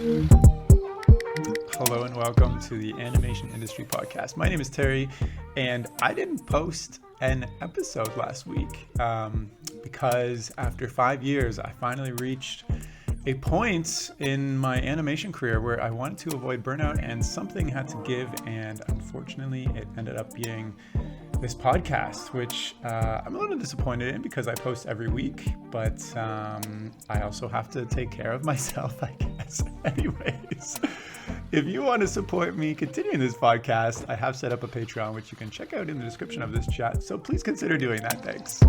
Hello and welcome to the Animation Industry Podcast. My name is Terry, and I didn't post an episode last week because after 5 years, I finally reached a point in my animation career where I wanted to avoid burnout and something had to give, and unfortunately, it ended up being this podcast, which I'm a little disappointed in because I post every week, but I also have to take care of myself, I guess. Anyways, if you want to support me continuing this podcast, I have set up a Patreon, which you can check out in the description of this chat. So please consider doing that. Thanks.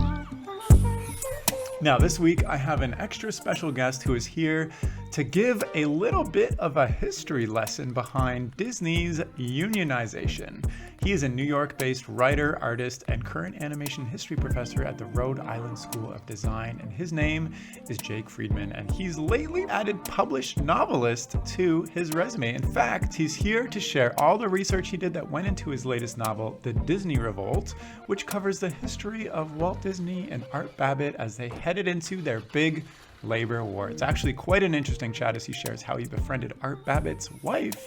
Now, this week, I have an extra special guest who is here to give a little bit of a history lesson behind Disney's unionization. He is a New York-based writer, artist, and current animation history professor at the Rhode Island School of Design, and his name is Jake Friedman, and he's lately added published novelist to his resume. In fact, he's here to share all the research he did that went into his latest novel, The Disney Revolt, which covers the history of Walt Disney and Art Babbitt as they headed into their big labor war. It's actually quite an interesting chat as he shares how he befriended Art Babbitt's wife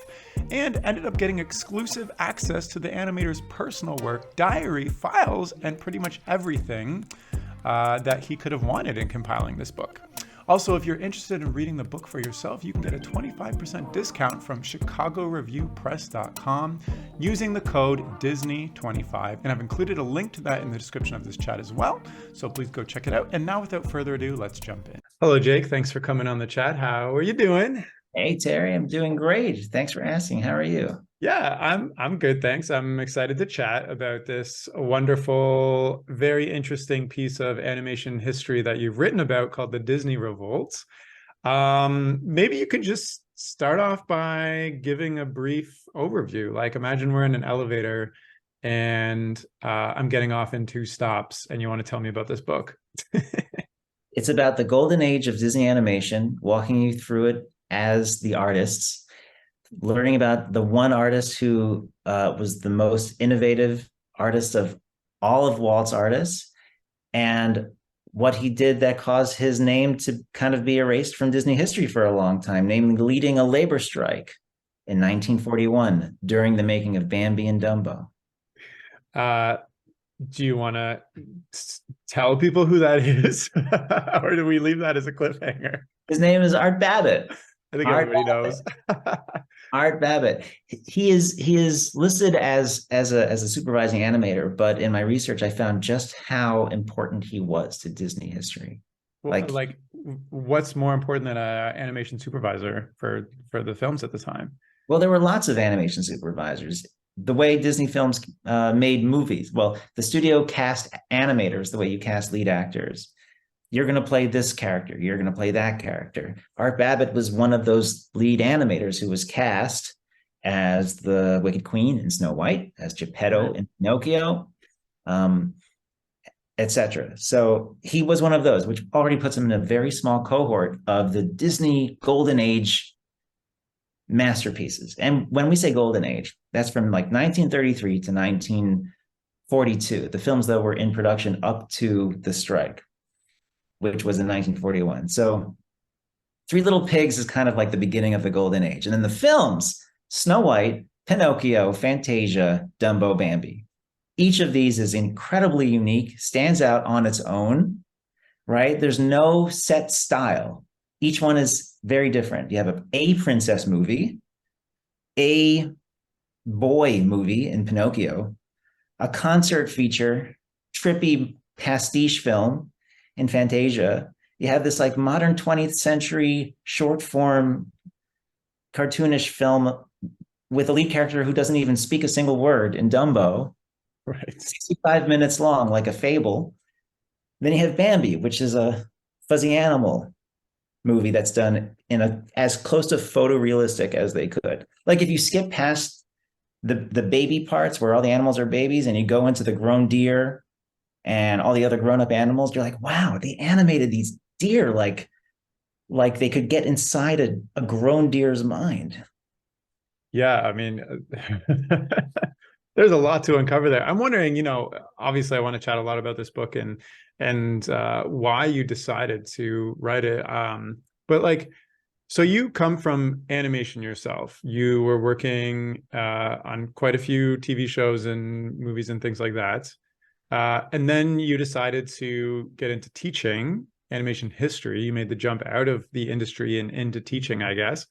and ended up getting exclusive access to the animator's personal work, diary, files, and pretty much everything that he could have wanted in compiling this book. Also, if you're interested in reading the book for yourself, you can get a 25% discount from chicagoreviewpress.com using the code Disney25. And I've included a link to that in the description of this chat as well. So please go check it out. And now, without further ado, let's jump in. Hello, Jake. Thanks for coming on the chat. How are you doing? Hey, Terry, I'm doing great. Thanks for asking. How are you? Yeah, I'm good, thanks. I'm excited to chat about this wonderful, very interesting piece of animation history that you've written about called the Disney Revolt. Maybe you could just start off by giving a brief overview. Like, imagine we're in an elevator and I'm getting off in 2 stops and you want to tell me about this book. It's about the golden age of Disney animation, walking you through it as the artists, learning about the one artist who was the most innovative artist of all of Walt's artists, and what he did that caused his name to kind of be erased from Disney history for a long time, namely leading a labor strike in 1941 during the making of Bambi and Dumbo. Do you want to tell people who that is? Or do we leave that as a cliffhanger? His name is Art Babbitt. I think everybody knows. Art Babbitt. He is listed as a supervising animator, but in my research, I found just how important he was to Disney history. Like what's more important than an animation supervisor for the films at the time? Well, there were lots of animation supervisors. The way Disney films made movies, well, the studio cast animators the way you cast lead actors. You're going to play this character. You're going to play that character. Art Babbitt was one of those lead animators who was cast as the Wicked Queen in Snow White, as Geppetto in Pinocchio, etc. So he was one of those, which already puts him in a very small cohort of the Disney Golden Age masterpieces. And when we say Golden Age, that's from like 1933 to 1942, the films that were in production up to the strike, which was in 1941. So Three Little Pigs is kind of like the beginning of the Golden Age. And then the films, Snow White, Pinocchio, Fantasia, Dumbo, Bambi. Each of these is incredibly unique, stands out on its own, right? There's no set style. Each one is very different. You have a princess movie, a boy movie in Pinocchio, a concert feature, trippy pastiche film in Fantasia. You have this like modern 20th century short form cartoonish film with a lead character who doesn't even speak a single word in Dumbo. Right. 65 minutes long, like a fable. Then you have Bambi, which is a fuzzy animal movie that's done in as close to photorealistic as they could. Like if you skip past the baby parts where all the animals are babies and you go into the grown deer and all the other grown-up animals, you're like, wow, they animated these deer like they could get inside a grown deer's mind. Yeah, I mean, there's a lot to uncover there. I'm wondering, obviously I want to chat a lot about this book and why you decided to write it. But like, So you come from animation yourself. You were working on quite a few TV shows and movies and things like that. And then you decided to get into teaching animation history. You made the jump out of the industry and into teaching, I guess.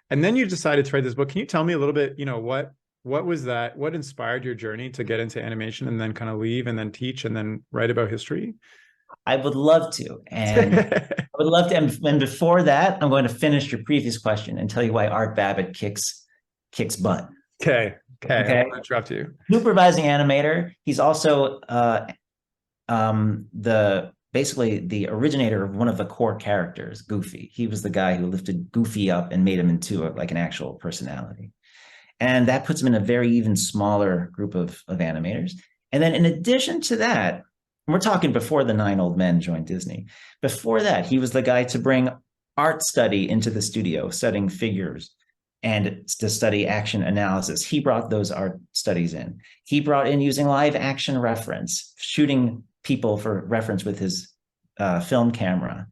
And then you decided to write this book. Can you tell me a little bit, what was that? What inspired your journey to get into animation and then kind of leave and then teach and then write about history? I would love to. And I would love to. And before that, I'm going to finish your previous question and tell you why Art Babbitt kicks butt. Okay. Okay. I Okay. won't interrupt you. Supervising animator. He's also the basically the originator of one of the core characters, Goofy. He was the guy who lifted Goofy up and made him into like an actual personality. And that puts him in a very even smaller group of animators. And then in addition to that, we're talking before the 9 old men joined Disney. Before that, he was the guy to bring art study into the studio, studying figures and to study action analysis. He brought those art studies in. He brought in using live action reference, shooting people for reference with his film camera,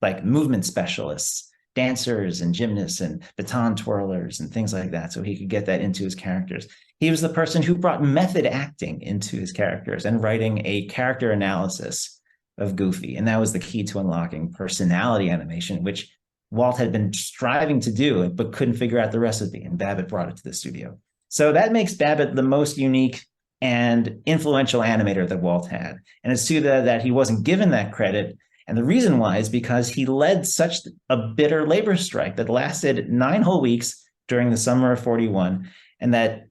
like movement specialists, dancers and gymnasts and baton twirlers and things like that, so he could get that into his characters. He was the person who brought method acting into his characters and writing a character analysis of Goofy. And that was the key to unlocking personality animation, which Walt had been striving to do, but couldn't figure out the recipe. And Babbitt brought it to the studio. So that makes Babbitt the most unique and influential animator that Walt had. And it's too bad that he wasn't given that credit. And the reason why is because he led such a bitter labor strike that lasted 9 whole weeks during the summer of 41. And that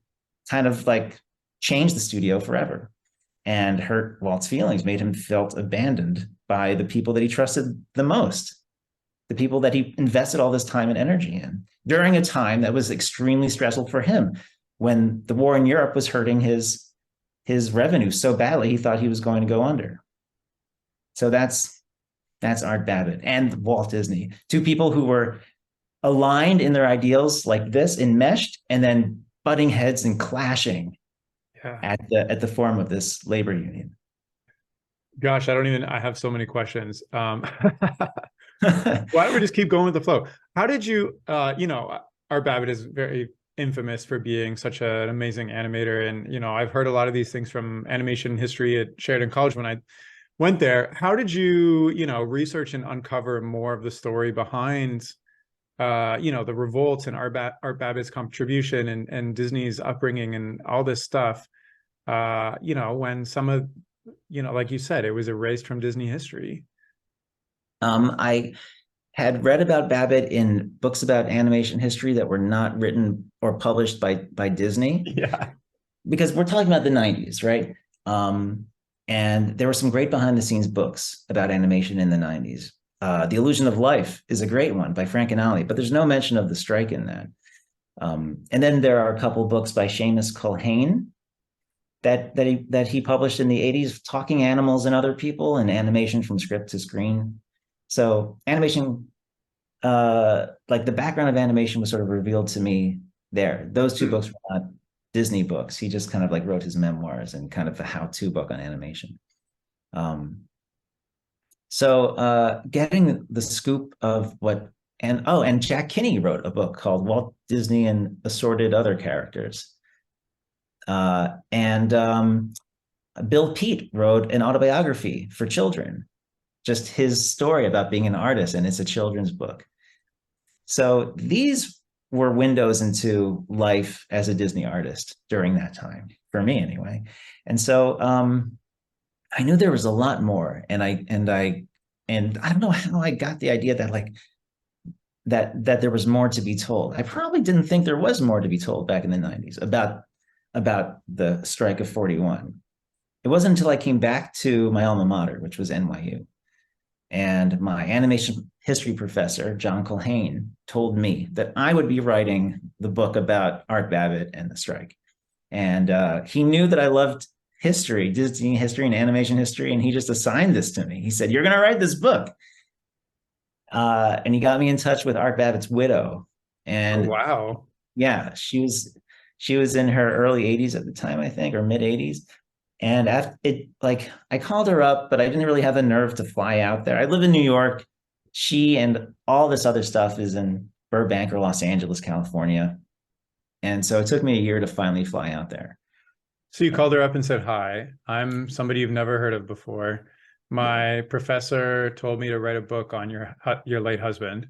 kind of like changed the studio forever and hurt Walt's feelings, made him felt abandoned by the people that he trusted the most, the people that he invested all this time and energy in during a time that was extremely stressful for him, when the war in Europe was hurting his revenue so badly he thought he was going to go under. So that's Art Babbitt and Walt Disney, two people who were aligned in their ideals like this, enmeshed, and then butting heads and clashing at the form of this labor union. Gosh, I have so many questions. Why don't we just keep going with the flow? How did you, Art Babbitt is very infamous for being such an amazing animator. And, I've heard a lot of these things from animation history at Sheridan College when I went there. How did you, research and uncover more of the story behind, the revolt and Art Babbitt's contribution and Disney's upbringing and all this stuff, when some of, like you said, it was erased from Disney history? I had read about Babbitt in books about animation history that were not written or published by Disney. Yeah. Because we're talking about the 90s, right? And there were some great behind the scenes books about animation in the 90s. The Illusion of Life is a great one by Frank and Ollie, but there's no mention of the strike in that. And then there are a couple books by Seamus Culhane that he published in the 80s, talking animals and other people and animation from script to screen. So animation, like the background of animation was sort of revealed to me there. Those two books were not Disney books. He just kind of like wrote his memoirs and kind of a how-to book on animation. So getting the scoop of and Jack Kinney wrote a book called Walt Disney and Assorted Other Characters. And Bill Peet wrote an autobiography for children, just his story about being an artist, and it's a children's book. So these were windows into life as a Disney artist during that time, for me anyway. And so I knew there was a lot more, and I don't know how I got the idea that like that there was more to be told. I probably didn't think there was more to be told back in the 90s about the strike of 41. It wasn't until I came back to my alma mater, which was NYU, and my animation history professor, John Culhane, told me that I would be writing the book about Art Babbitt and the strike. And he knew that I loved history, Disney history and animation history, and he just assigned this to me. He said, "You're going to write this book." And he got me in touch with Art Babbitt's widow. And wow. Yeah, she was in her early 80s at the time, I think, or mid 80s. And after it, like, I called her up, but I didn't really have the nerve to fly out there. I live in New York. She and all this other stuff is in Burbank or Los Angeles, California. And so it took me a year to finally fly out there. So you called her up and said, "Hi, I'm somebody you've never heard of before. My professor told me to write a book on your late husband."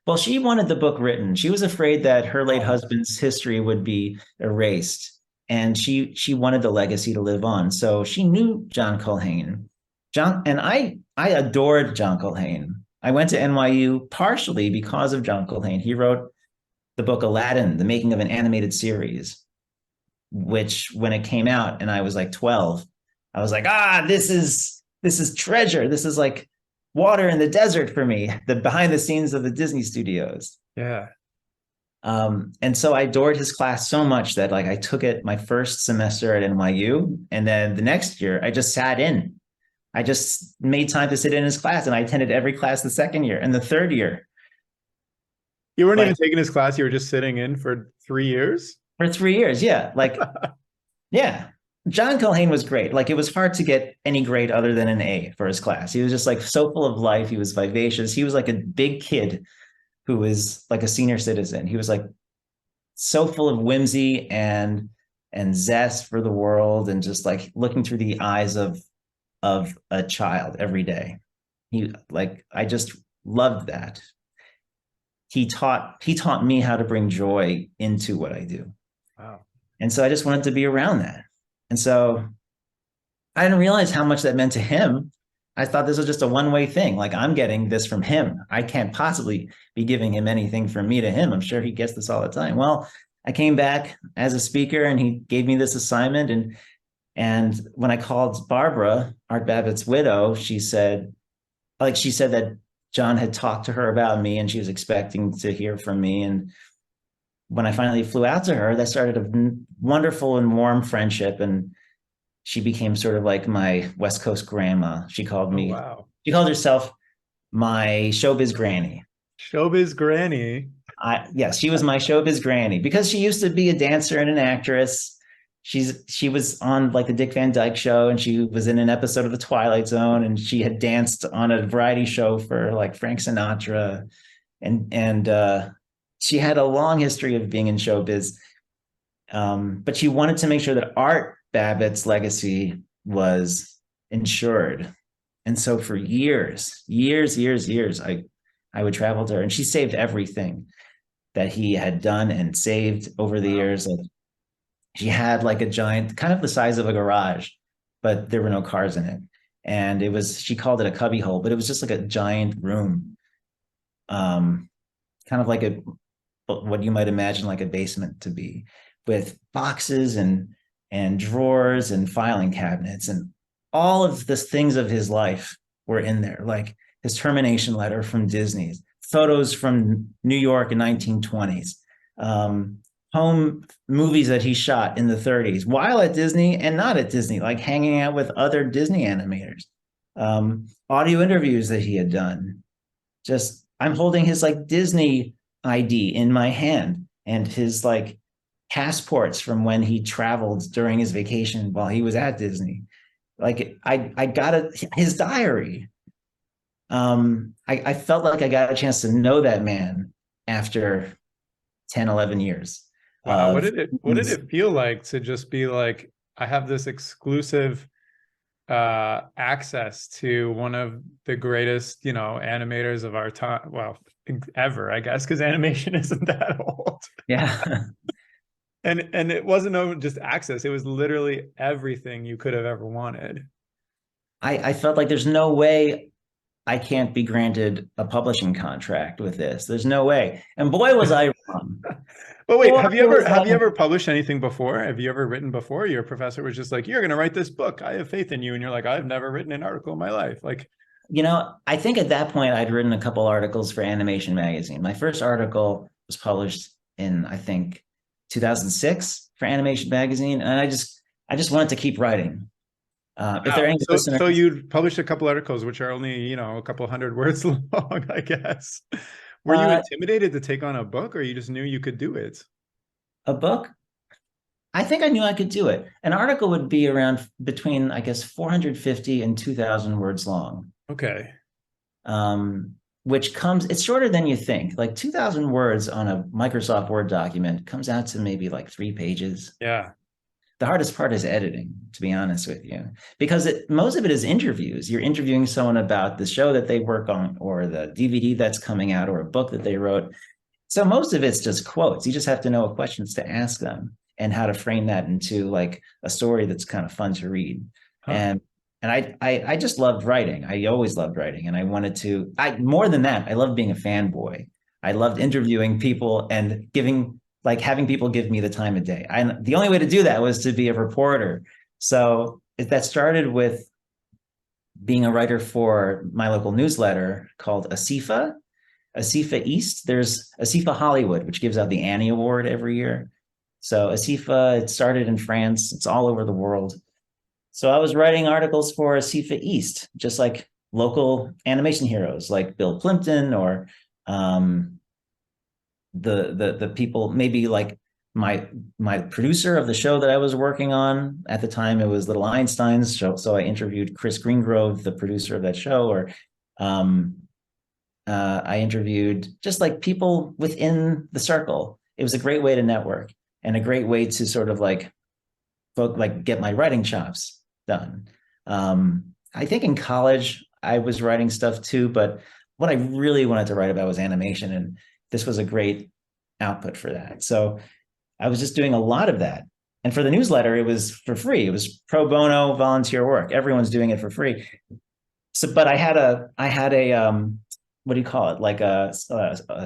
Well, she wanted the book written. She was afraid that her late Oh. husband's history would be erased, and she wanted the legacy to live on. So she knew John Culhane. John and I adored John Culhane. I went to NYU partially because of John Culhane. He wrote the book Aladdin, The Making of an Animated Series, which when it came out and I was like 12, I was like, this is treasure. This is like water in the desert for me, the behind the scenes of the Disney studios. Yeah. And so I adored his class so much that like I took it my first semester at NYU. And then the next year I just sat in. I just made time to sit in his class, and I attended every class the second year and the third year. You weren't even taking his class, you were just sitting in for 3 years? For 3 years, yeah. Like, yeah. John Culhane was great. Like, it was hard to get any grade other than an A for his class. He was just like so full of life. He was vivacious. He was like a big kid who was like a senior citizen. He was like so full of whimsy and zest for the world, and just like looking through the eyes of a child every day. I just loved that. He taught me how to bring joy into what I do. Wow. And so I just wanted to be around that. And so I didn't realize how much that meant to him. I thought this was just a one-way thing. Like, I'm getting this from him. I can't possibly be giving him anything from me to him. I'm sure he gets this all the time. Well, I came back as a speaker and he gave me this assignment. And when I called Barbara, Art Babbitt's widow, she said that John had talked to her about me and she was expecting to hear from me. And when I finally flew out to her, that started a wonderful and warm friendship. And she became sort of like my West Coast grandma. She called me, wow. She called herself my showbiz granny. Showbiz granny. Yes, she was my showbiz granny because she used to be a dancer and an actress. She was on like the Dick Van Dyke Show, and she was in an episode of The Twilight Zone, and she had danced on a variety show for like Frank Sinatra, and she had a long history of being in showbiz. But she wanted to make sure that Art Babbitt's legacy was ensured, and so for years, I would travel to her, and she saved everything that he had done and saved over the years. Like, she had like a giant, kind of the size of a garage, but there were no cars in it. And she called it a cubby hole, but it was just like a giant room. Kind of like what you might imagine like a basement to be, with boxes and drawers and filing cabinets, and all of the things of his life were in there. Like his termination letter from Disney, photos from New York in 1920s, home movies that he shot in the 30s while at Disney and not at Disney, like hanging out with other Disney animators, audio interviews that he had done. Just, I'm holding his like Disney ID in my hand, and his like passports from when he traveled during his vacation while he was at Disney. Like I got his diary. I felt like I got a chance to know that man after 10, 11 years. Wow. What did it feel like to just be like, I have this exclusive access to one of the greatest, animators of our time, well, ever, I guess, because animation isn't that old. Yeah. And it wasn't just access, it was literally everything you could have ever wanted. I felt like there's no way I can't be granted a publishing contract with this. There's no way. And boy, was I wrong. But wait, have you ever published anything before? Have you ever written before? Your professor was just like, you're going to write this book. I have faith in you. And you're like, I've never written an article in my life. Like, I think at that point I'd written a couple articles for Animation Magazine. My first article was published in, I think, 2006 for Animation Magazine. And I just wanted to keep writing. If there are any listeners, so you published a couple articles, which are only, a couple hundred words long, I guess. Were you intimidated to take on a book, or you just knew you could do it? A book? I think I knew I could do it. An article would be around between, I guess, 450 and 2,000 words long. Okay. which comes, it's shorter than you think. Like 2,000 words on a Microsoft Word document comes out to maybe like 3 pages. Yeah. The hardest part is editing, to be honest with you, because most of it is interviews. You're interviewing someone about the show that they work on, or the DVD that's coming out, or a book that they wrote. So most of it's just quotes. You just have to know what questions to ask them and how to frame that into like a story that's kind of fun to read. Huh. And I just loved writing. I always loved writing, and I wanted to. I more than that, I loved being a fanboy. I loved interviewing people and having people give me the time of day. The only way to do that was to be a reporter. So that started with being a writer for my local newsletter called ASIFA East. There's ASIFA Hollywood, which gives out the Annie Award every year. So ASIFA, it started in France. It's all over the world. So I was writing articles for ASIFA East, just like local animation heroes like Bill Plimpton, or the people, maybe like my producer of the show that I was working on at the time. It was Little Einstein's show, so I interviewed Chris Greengrove, the producer of that show, or I interviewed just like people within the circle. It was a great way to network and a great way to sort of like get my writing chops done. I think in college I was writing stuff too, but what I really wanted to write about was animation, and this was a great output for that. So I was just doing a lot of that. And for the newsletter, it was for free. It was pro bono volunteer work. Everyone's doing it for free. So, but I had a what do you call it? Like a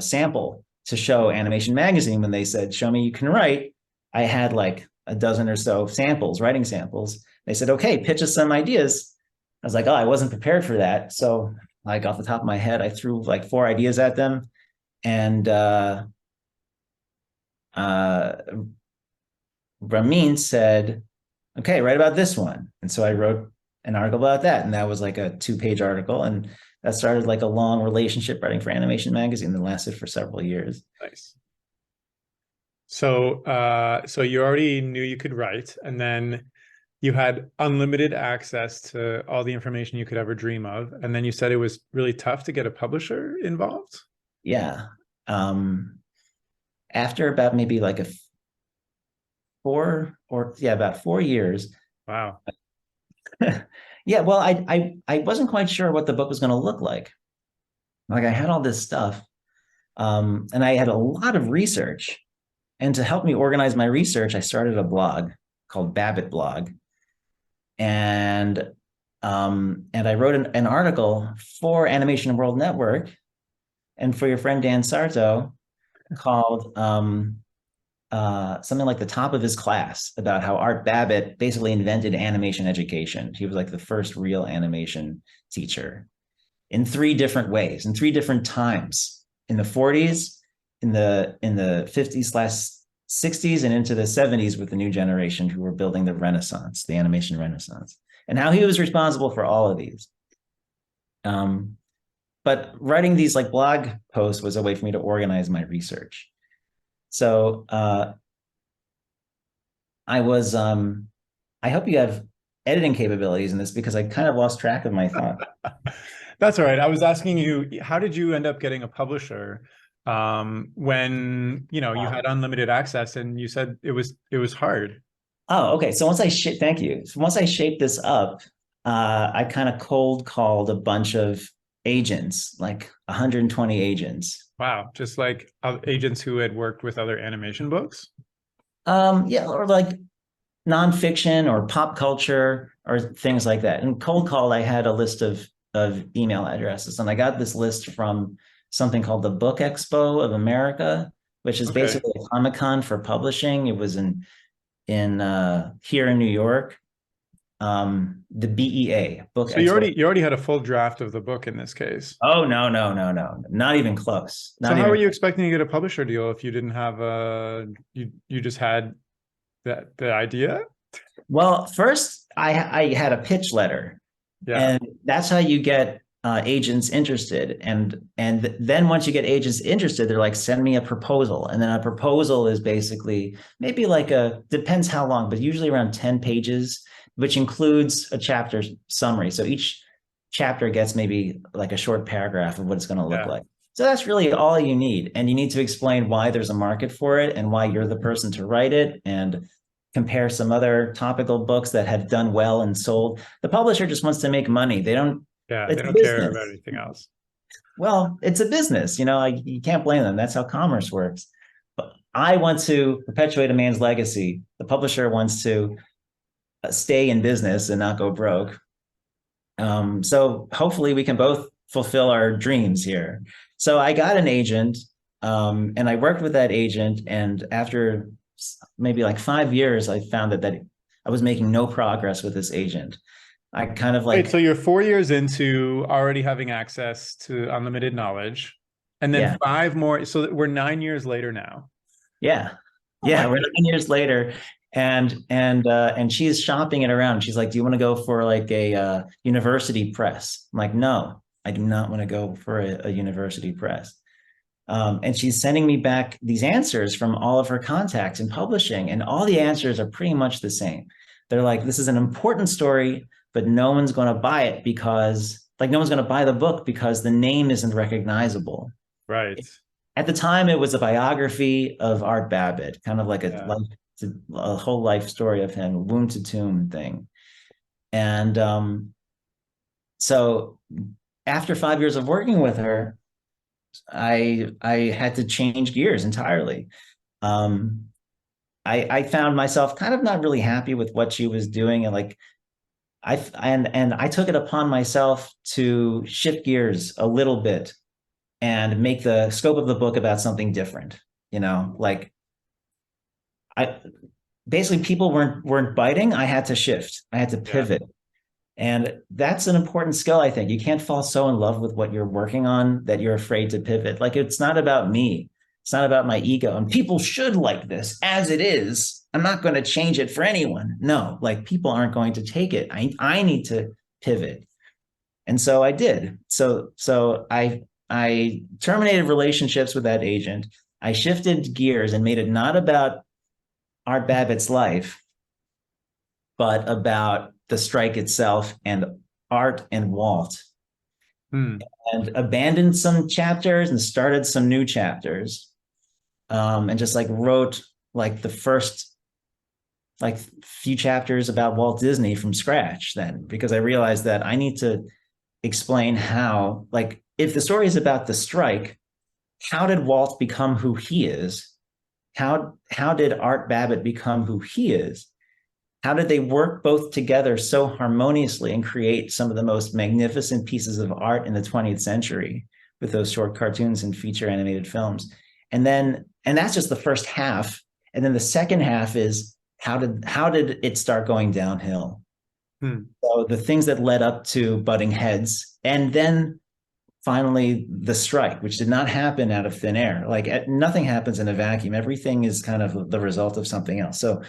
sample to show Animation Magazine when they said, "Show me you can write." I had like a dozen or so samples, writing samples. They said, "Okay, pitch us some ideas." I was like, "Oh, I wasn't prepared for that." So like off the top of my head, I threw like 4 ideas at them. And Ramin said, "Okay, write about this one." And so I wrote an article about that. And that was like a 2-page article. And that started like a long relationship writing for Animation Magazine that lasted for several years. Nice. So, so you already knew you could write, and then you had unlimited access to all the information you could ever dream of. And then you said it was really tough to get a publisher involved. Yeah. After about maybe like about 4 years. Wow. Yeah, well, I wasn't quite sure what the book was going to look like. Like I had all this stuff, and I had a lot of research. And to help me organize my research, I started a blog called Babbitt Blog, and I wrote an article for Animation World Network and for your friend Dan Sarto called something like The Top of His Class, about how Art Babbitt basically invented animation education. He was like the first real animation teacher in 3 different ways, in 3 different times: in the 40s, in the 50s/60s, and into the 70s with the new generation who were building the Renaissance, the animation Renaissance, and how he was responsible for all of these. But writing these like blog posts was a way for me to organize my research. So I hope you have editing capabilities in this, because I kind of lost track of my thought. That's all right. I was asking you, how did you end up getting a publisher when you had unlimited access, and you said it was hard? Oh, okay. So thank you. So once I shaped this up, I kind of cold called a bunch of agents, like 120 agents. Wow. Just like agents who had worked with other animation books? Yeah, or like nonfiction or pop culture or things like that. And cold call, I had a list of email addresses, and I got this list from something called the Book Expo of America, which is basically a Comic-Con for publishing. It was in here in New York. The BEA, Book Expo. So you already had a full draft of the book in this case. Oh, no, not even close. So how were you expecting to get a publisher deal if you didn't have you just had the idea? Well, first I had a pitch letter. Yeah. And that's how you get agents interested. And then once you get agents interested, they're like, "Send me a proposal." And then a proposal is basically maybe like depends how long, but usually around 10 pages, which includes a chapter summary. So each chapter gets maybe like a short paragraph of what it's going to look Yeah. like. So that's really all you need. And you need to explain why there's a market for it and why you're the person to write it, and compare some other topical books that have done well and sold. The publisher just wants to make money. They don't, Yeah. They it's a don't care about business. anything else. Well, it's a business, you can't blame them. That's how commerce works. But I want to perpetuate a man's legacy. The publisher wants to stay in business and not go broke. So hopefully we can both fulfill our dreams here. So I got an agent, and I worked with that agent. And after maybe like 5 years, I found that I was making no progress with this agent. I kind of Wait, like, so you're 4 years into already having access to unlimited knowledge, and then yeah, five more. So we're 9 years later now. yeah, Oh my yeah. We're God. 9 years later, and she's shopping it around. She's like, "Do you want to go for like a university press?" I'm like, "No, I do not want to go for a university press." And she's sending me back these answers from all of her contacts in publishing, and all the answers are pretty much the same. They're like, "This is an important story, but no one's going to buy it because, like, no one's going to buy the book because the name isn't recognizable." Right. At the time, it was a biography of Art Babbitt, kind of like Yeah. a whole life story of him, womb to tomb thing. And so after 5 years of working with her, I had to change gears entirely. Um, I found myself kind of not really happy with what she was doing, and like and I took it upon myself to shift gears a little bit and make the scope of the book about something different. Like, I basically, people weren't biting. I had to shift. I had to Yeah. pivot. And that's an important skill, I think. You can't fall so in love with what you're working on that you're afraid to pivot. Like, it's not about me. It's not about my ego. And people should like this as it is. I'm not going to change it for anyone. No, like, people aren't going to take it. I need to pivot. And so I did. So I terminated relationships with that agent. I shifted gears and made it not about Art Babbitt's life, but about the strike itself and Art and Walt, Hmm. and abandoned some chapters and started some new chapters, and just like wrote like the first like few chapters about Walt Disney from scratch then, because I realized that I need to explain how, like, if the story is about the strike, how did Walt become who he is? How did Art Babbitt become who he is? How did they work both together so harmoniously and create some of the most magnificent pieces of art in the 20th century with those short cartoons and feature animated films? And that's just the first half. And then the second half is how did it start going downhill? Hmm. So the things that led up to butting heads, and then finally the strike, which did not happen out of thin air. Like, nothing happens in a vacuum. Everything is kind of the result of something else. So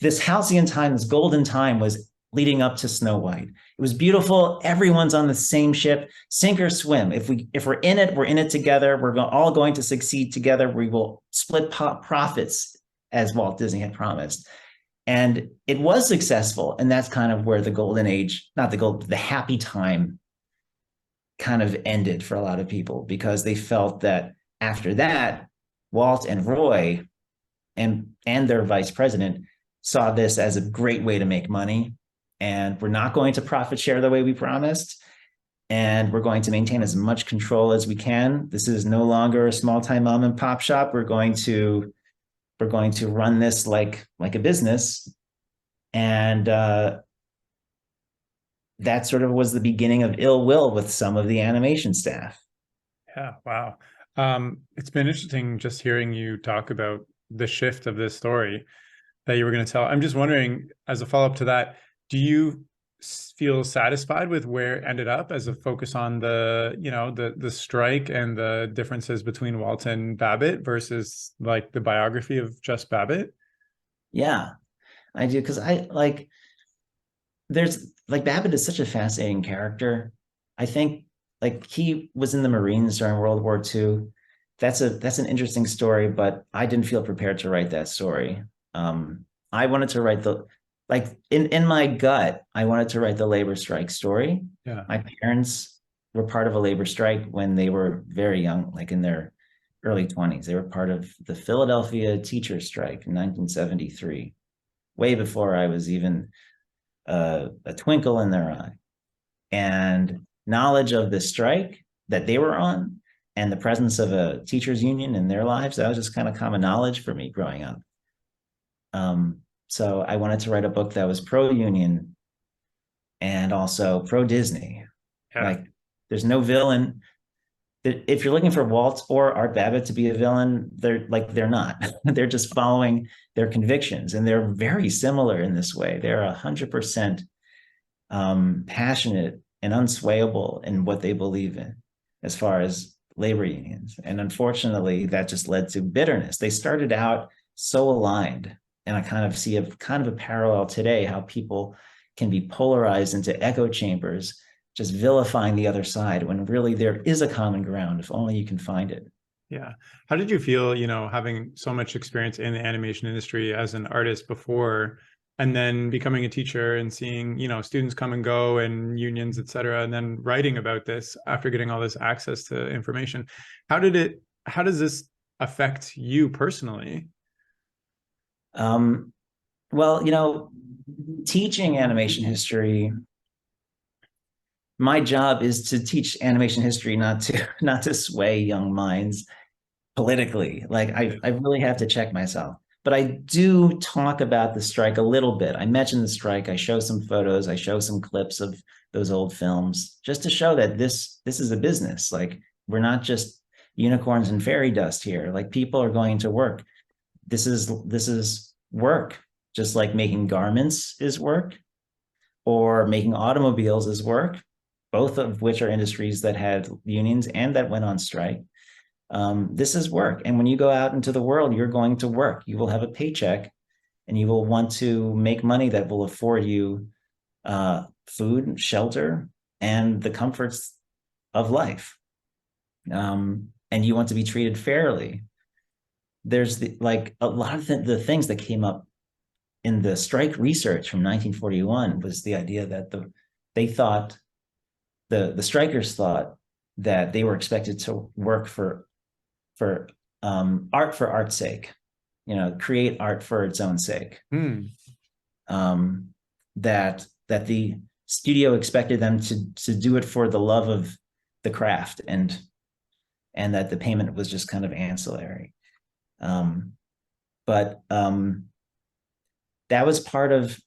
this halcyon time, this golden time, was leading up to Snow White. It was beautiful. Everyone's on the same ship, sink or swim. If we're in it, we're in it together. We're all going to succeed together. We will split profits, as Walt Disney had promised. And it was successful. And that's kind of where the golden age, not the happy time, kind of ended for a lot of people, because they felt that after that, Walt and Roy and their vice president saw this as a great way to make money. And we're not going to profit share the way we promised. And we're going to maintain as much control as we can. This is no longer a small time mom and pop shop. We're going to run this like a business. And that sort of was the beginning of ill will with some of the animation staff. Yeah. Wow. It's been interesting just hearing you talk about the shift of this story that you were going to tell. I'm just wondering, as a follow-up to that, do you feel satisfied with where it ended up as a focus on the strike and the differences between Walt and Babbitt versus like the biography of just Babbitt? Yeah, I do, because I like, there's like, Babbitt is such a fascinating character. I think, like, he was in the Marines during World War II. That's an interesting story, but I didn't feel prepared to write that story. I wanted to write like in my gut, I wanted to write the labor strike story. Yeah. My parents were part of a labor strike when they were very young, like in their early 20s. They were part of the Philadelphia teachers strike in 1973, way before I was even a twinkle in their eye. And knowledge of the strike that they were on and the presence of a teachers union in their lives, that was just kind of common knowledge for me growing up. So I wanted to write a book that was pro-union and also pro-Disney. Yeah. Like, there's no villain. If you're looking for Walt or Art Babbitt to be a villain, they're not. They're just following their convictions, and they're very similar in this way. They're 100% passionate and unswayable in what they believe in, as far as labor unions. And unfortunately, that just led to bitterness. They started out so aligned, and I kind of see a parallel today, how people can be polarized into echo chambers, just vilifying the other side, when really there is a common ground if only you can find it. Yeah. How did you feel, having so much experience in the animation industry as an artist before, and then becoming a teacher and seeing, students come and go and unions, et cetera, and then writing about this after getting all this access to information? How does this affect you personally? Well, teaching animation history, my job is to teach animation history, not to sway young minds politically. Like, I really have to check myself. But I do talk about the strike a little bit. I mention the strike. I show some photos. I show some clips of those old films, just to show that this is a business. Like, we're not just unicorns and fairy dust here. Like, people are going to work. This is work, just like making garments is work, or making automobiles is work, both of which are industries that had unions and that went on strike. This is work. And when you go out into the world, you're going to work. You will have a paycheck, and you will want to make money that will afford you food, shelter, and the comforts of life. And you want to be treated fairly. There's a lot of the things that came up in the strike research from 1941 was the idea that the strikers thought that they were expected to work for art for art's sake, create art for its own sake. That the studio expected them to do it for the love of the craft, and that the payment was just kind of ancillary. But that was part of,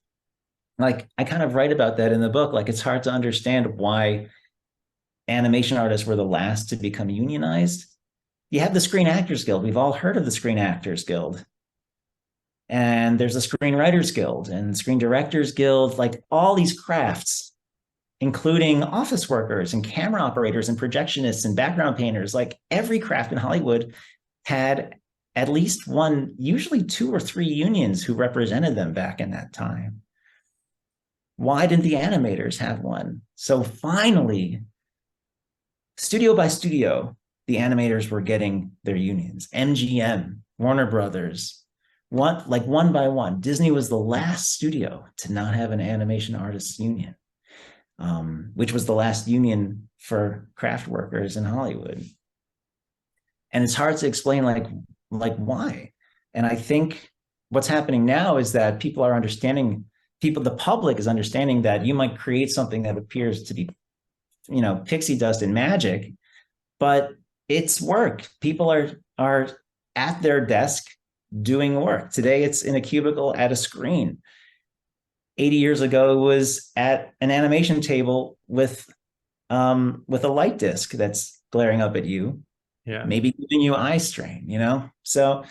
like, I kind of write about that in the book. Like, it's hard to understand why animation artists were the last to become unionized. You have the Screen Actors Guild. We've all heard of the Screen Actors Guild. And there's the Screenwriters Guild and Screen Directors Guild, like all these crafts, including office workers and camera operators and projectionists and background painters. Like, every craft in Hollywood had at least one, usually 2 or 3 unions who represented them back in that time. Why didn't the animators have one? So finally, studio by studio, the animators were getting their unions. MGM, Warner Brothers, one by one. Disney was the last studio to not have an animation artists union, which was the last union for craft workers in Hollywood. And it's hard to explain, like why. And I think what's happening now is that the public is understanding that you might create something that appears to be, pixie dust and magic, but it's work. People are at their desk doing work. Today, it's in a cubicle at a screen. 80 years ago, it was at an animation table with a light disc that's glaring up at you, maybe giving you eye strain, So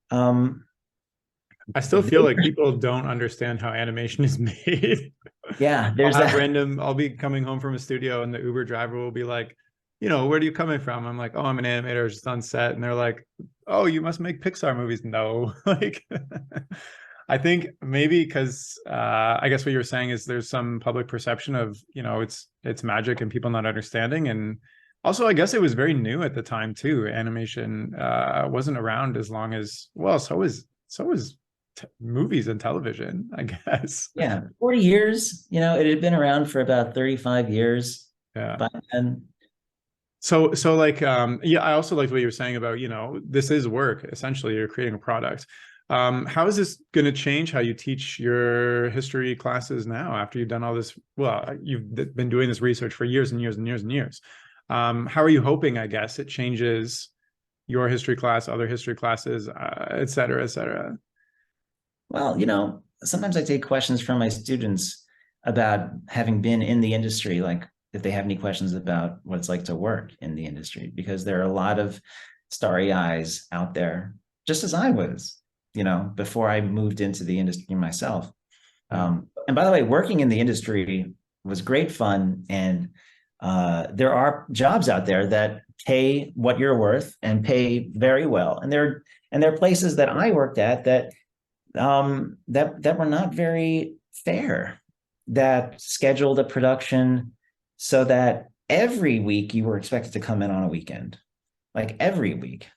I still feel like people don't understand how animation is made. Yeah, there's that. I'll be coming home from a studio, and the Uber driver will be like, where are you coming from? I'm like, oh, I'm an animator, just on set. And they're like, oh, you must make Pixar movies. No, like, I think maybe because I guess what you're saying is there's some public perception of, it's magic and people not understanding. And also, I guess it was very new at the time too. Animation wasn't around as long as, well, so is movies and television, I guess. Yeah, 40 years, it had been around for about 35 years Yeah. by then. So like, yeah, I also liked what you were saying about, this is work. Essentially, you're creating a product. How is this going to change how you teach your history classes now after you've done all this? Well, you've been doing this research for years and years and years and years. How are you hoping, I guess, it changes your history class, other history classes, et cetera, et cetera? Well, sometimes I take questions from my students about having been in the industry, like if they have any questions about what it's like to work in the industry, because there are a lot of starry eyes out there, just as I was, before I moved into the industry myself. And by the way, working in the industry was great fun. And there are jobs out there that pay what you're worth and pay very well. And there are places that I worked at that were not very fair, that scheduled a production so that every week you were expected to come in on a weekend, like every week.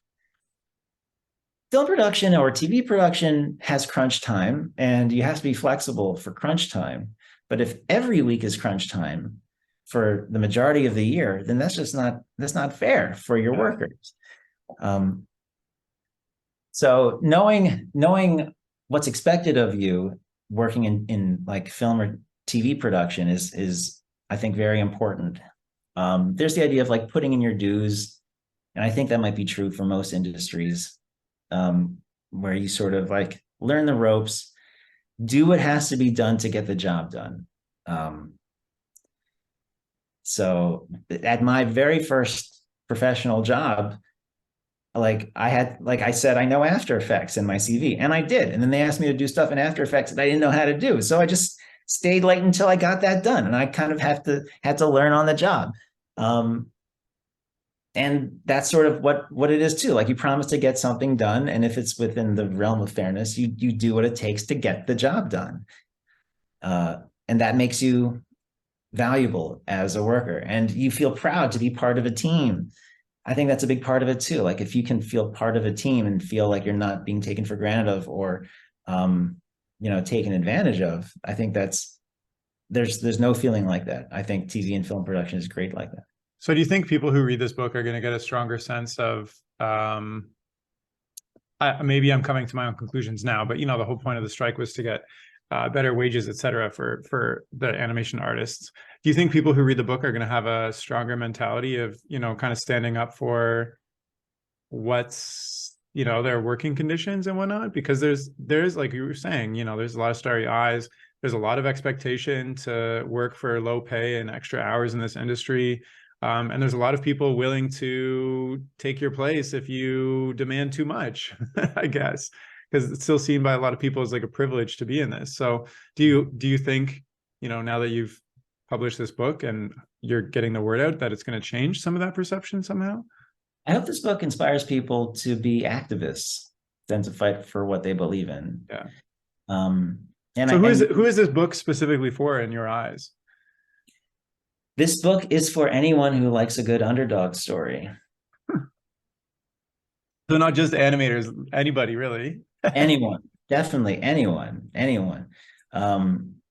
Film production or TV production has crunch time, and you have to be flexible for crunch time. But if every week is crunch time for the majority of the year, then that's not fair for your workers. So knowing what's expected of you working in like film or TV production is I think very important. There's the idea of like putting in your dues, and I think that might be true for most industries, where you sort of like learn the ropes, do what has to be done to get the job done. So at my very first professional job, like I said, I know After Effects in my CV, and I did. And then they asked me to do stuff in After Effects that I didn't know how to do. So I just stayed late until I got that done. And I kind of had to learn on the job. And that's sort of what it is too. Like you promise to get something done. And if it's within the realm of fairness, you do what it takes to get the job done. And that makes you valuable as a worker. And you feel proud to be part of a team. I think that's a big part of it too. Like if you can feel part of a team and feel like you're not being taken for granted of or, taken advantage of, I think there's no feeling like that. I think TV and film production is great like that. So do you think people who read this book are going to get a stronger sense of, maybe I'm coming to my own conclusions now, but the whole point of the strike was to get better wages, et cetera, for the animation artists. Do you think people who read the book are going to have a stronger mentality of, kind of standing up for what's, their working conditions and whatnot? Because there's like you were saying, there's a lot of starry eyes. There's a lot of expectation to work for low pay and extra hours in this industry. And there's a lot of people willing to take your place if you demand too much, I guess, because it's still seen by a lot of people as like a privilege to be in this. So do you think, now that you've published this book and you're getting the word out, that it's going to change some of that perception somehow? I hope this book inspires people to be activists than to fight for what they believe in. Yeah. And so who is this book specifically for in your eyes? This book is for anyone who likes a good underdog story. So not just animators, anybody really. Anyone, definitely anyone.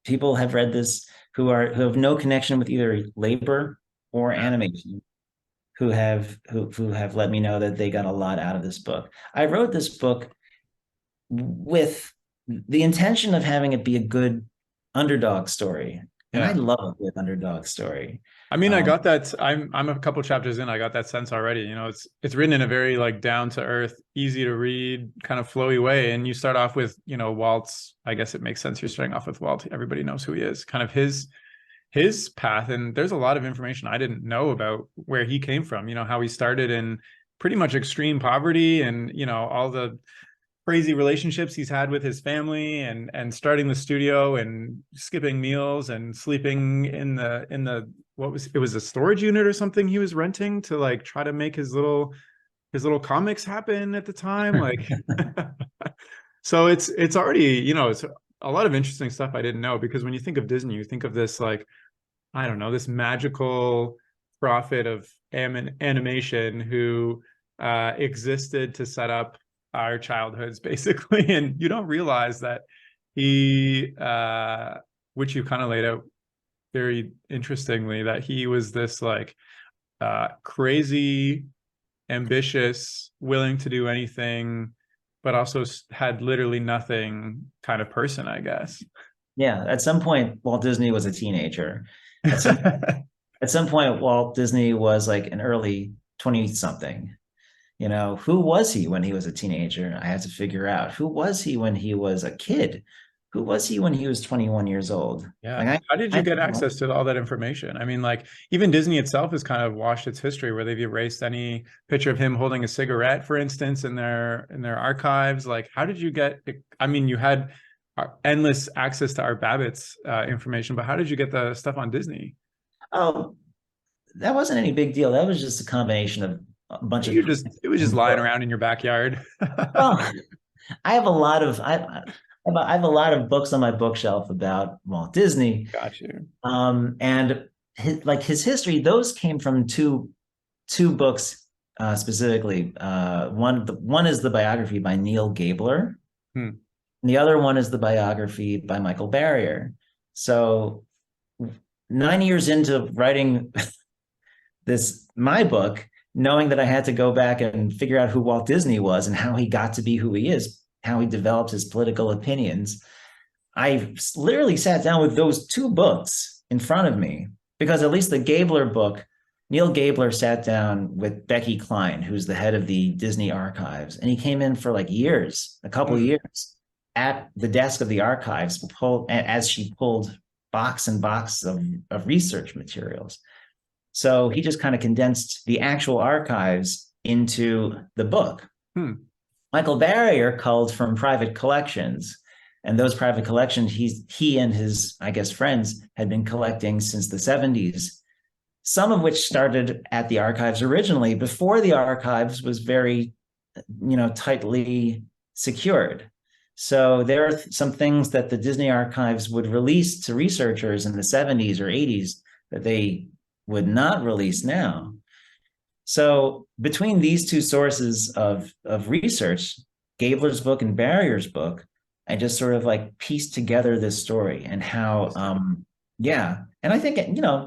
People have read this who have no connection with either labor or animation, who have let me know that they got a lot out of this book. I wrote this book with the intention of having it be a good underdog story. And I love a good underdog story. I mean, I got that. I'm a couple chapters in. I got that sense already. It's written in a very like down to earth, easy to read, kind of flowy way. And you start off with, Walt's. I guess it makes sense. You're starting off with Walt. Everybody knows who he is. Kind of his path. And there's a lot of information I didn't know about where he came from. How he started in pretty much extreme poverty, and all the crazy relationships he's had with his family, and starting the studio and skipping meals and sleeping in the it was a storage unit or something he was renting to like try to make his little comics happen at the time. Like, so it's already, it's a lot of interesting stuff I didn't know, because when you think of Disney, you think of this, like, I don't know, this magical prophet of animation who existed to set up our childhoods, basically. And you don't realize that he, which you kind of laid out very interestingly, that he was this like crazy, ambitious, willing to do anything, but also had literally nothing kind of person, I guess. Yeah, at some point, Walt Disney was a teenager. At some at some point, Walt Disney was like an early 20 something. You know, who was he when he was a teenager? I had to figure out who was he when he was a kid? Who was he when he was 21 years old? Yeah. Like How did I you get don't know. access to all that information? I mean, like even Disney itself has kind of washed its history where they've erased any picture of him holding a cigarette, for instance, in their archives. Like, how did you get? I mean, you had endless access to Art Babbitt's information, but how did you get the stuff on Disney? Oh, that wasn't any big deal. That was just a combination of a bunch of You just it was just lying around in your backyard. well, I have a lot of I have a lot of books on my bookshelf about Walt Disney. Got you. And his history, those came from two books specifically. One is the biography by Neil Gabler, Hmm. and the other one is the biography by Michael Barrier. So 9 years into writing my book, knowing that I had to go back and figure out who Walt Disney was and how he got to be who he is, how he developed his political opinions, I literally sat down with those two books in front of me because at least the Gabler book, Neil Gabler sat down with Becky Klein, who's the head of the Disney archives, and he came in for like years, a couple of years, at the desk of the archives, as she pulled box and box of research materials. So he just kind of condensed the actual archives into the book. Hmm. Michael Barrier culled from private collections, and those private collections he and his, I guess, friends had been collecting since the 70s, some of which started at the archives originally before the archives was very, tightly secured. So there are some things that the Disney archives would release to researchers in the 70s or 80s that they would not release now. So between these two sources of research, Gabler's book and Barrier's book, I just sort of like pieced together this story and how, and I think,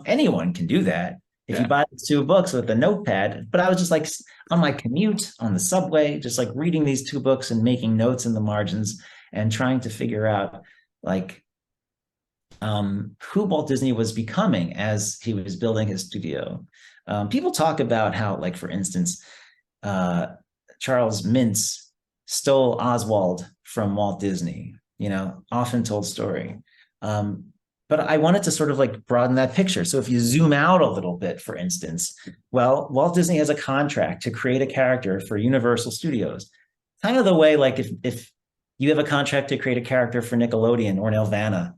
anyone can do that if you buy these two books with a notepad. But I was just like on my commute on the subway, just like reading these two books and making notes in the margins and trying to figure out like who Walt Disney was becoming as he was building his studio. People talk about how, like, for instance, Charles Mintz stole Oswald from Walt Disney, often told story. But I wanted to sort of like broaden that picture. So if you zoom out a little bit, for instance, well, Walt Disney has a contract to create a character for Universal Studios, kind of the way like if you have a contract to create a character for Nickelodeon or Nelvana,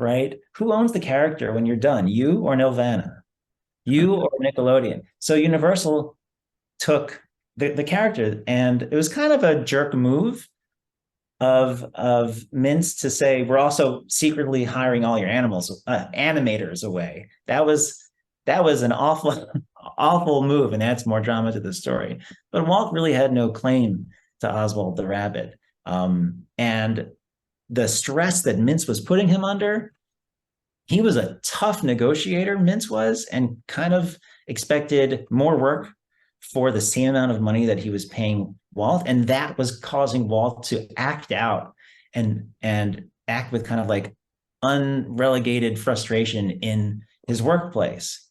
right? Who owns the character when you're done? You or Nelvana? You or Nickelodeon? So Universal took the character, and it was kind of a jerk move of Mintz to say, we're also secretly hiring all your animators away. That was an awful move, and adds more drama to the story. But Walt really had no claim to Oswald the Rabbit. And the stress that Mintz was putting him under, he was a tough negotiator, Mintz was, and kind of expected more work for the same amount of money that he was paying Walt. And that was causing Walt to act out and act with kind of like unrelegated frustration in his workplace.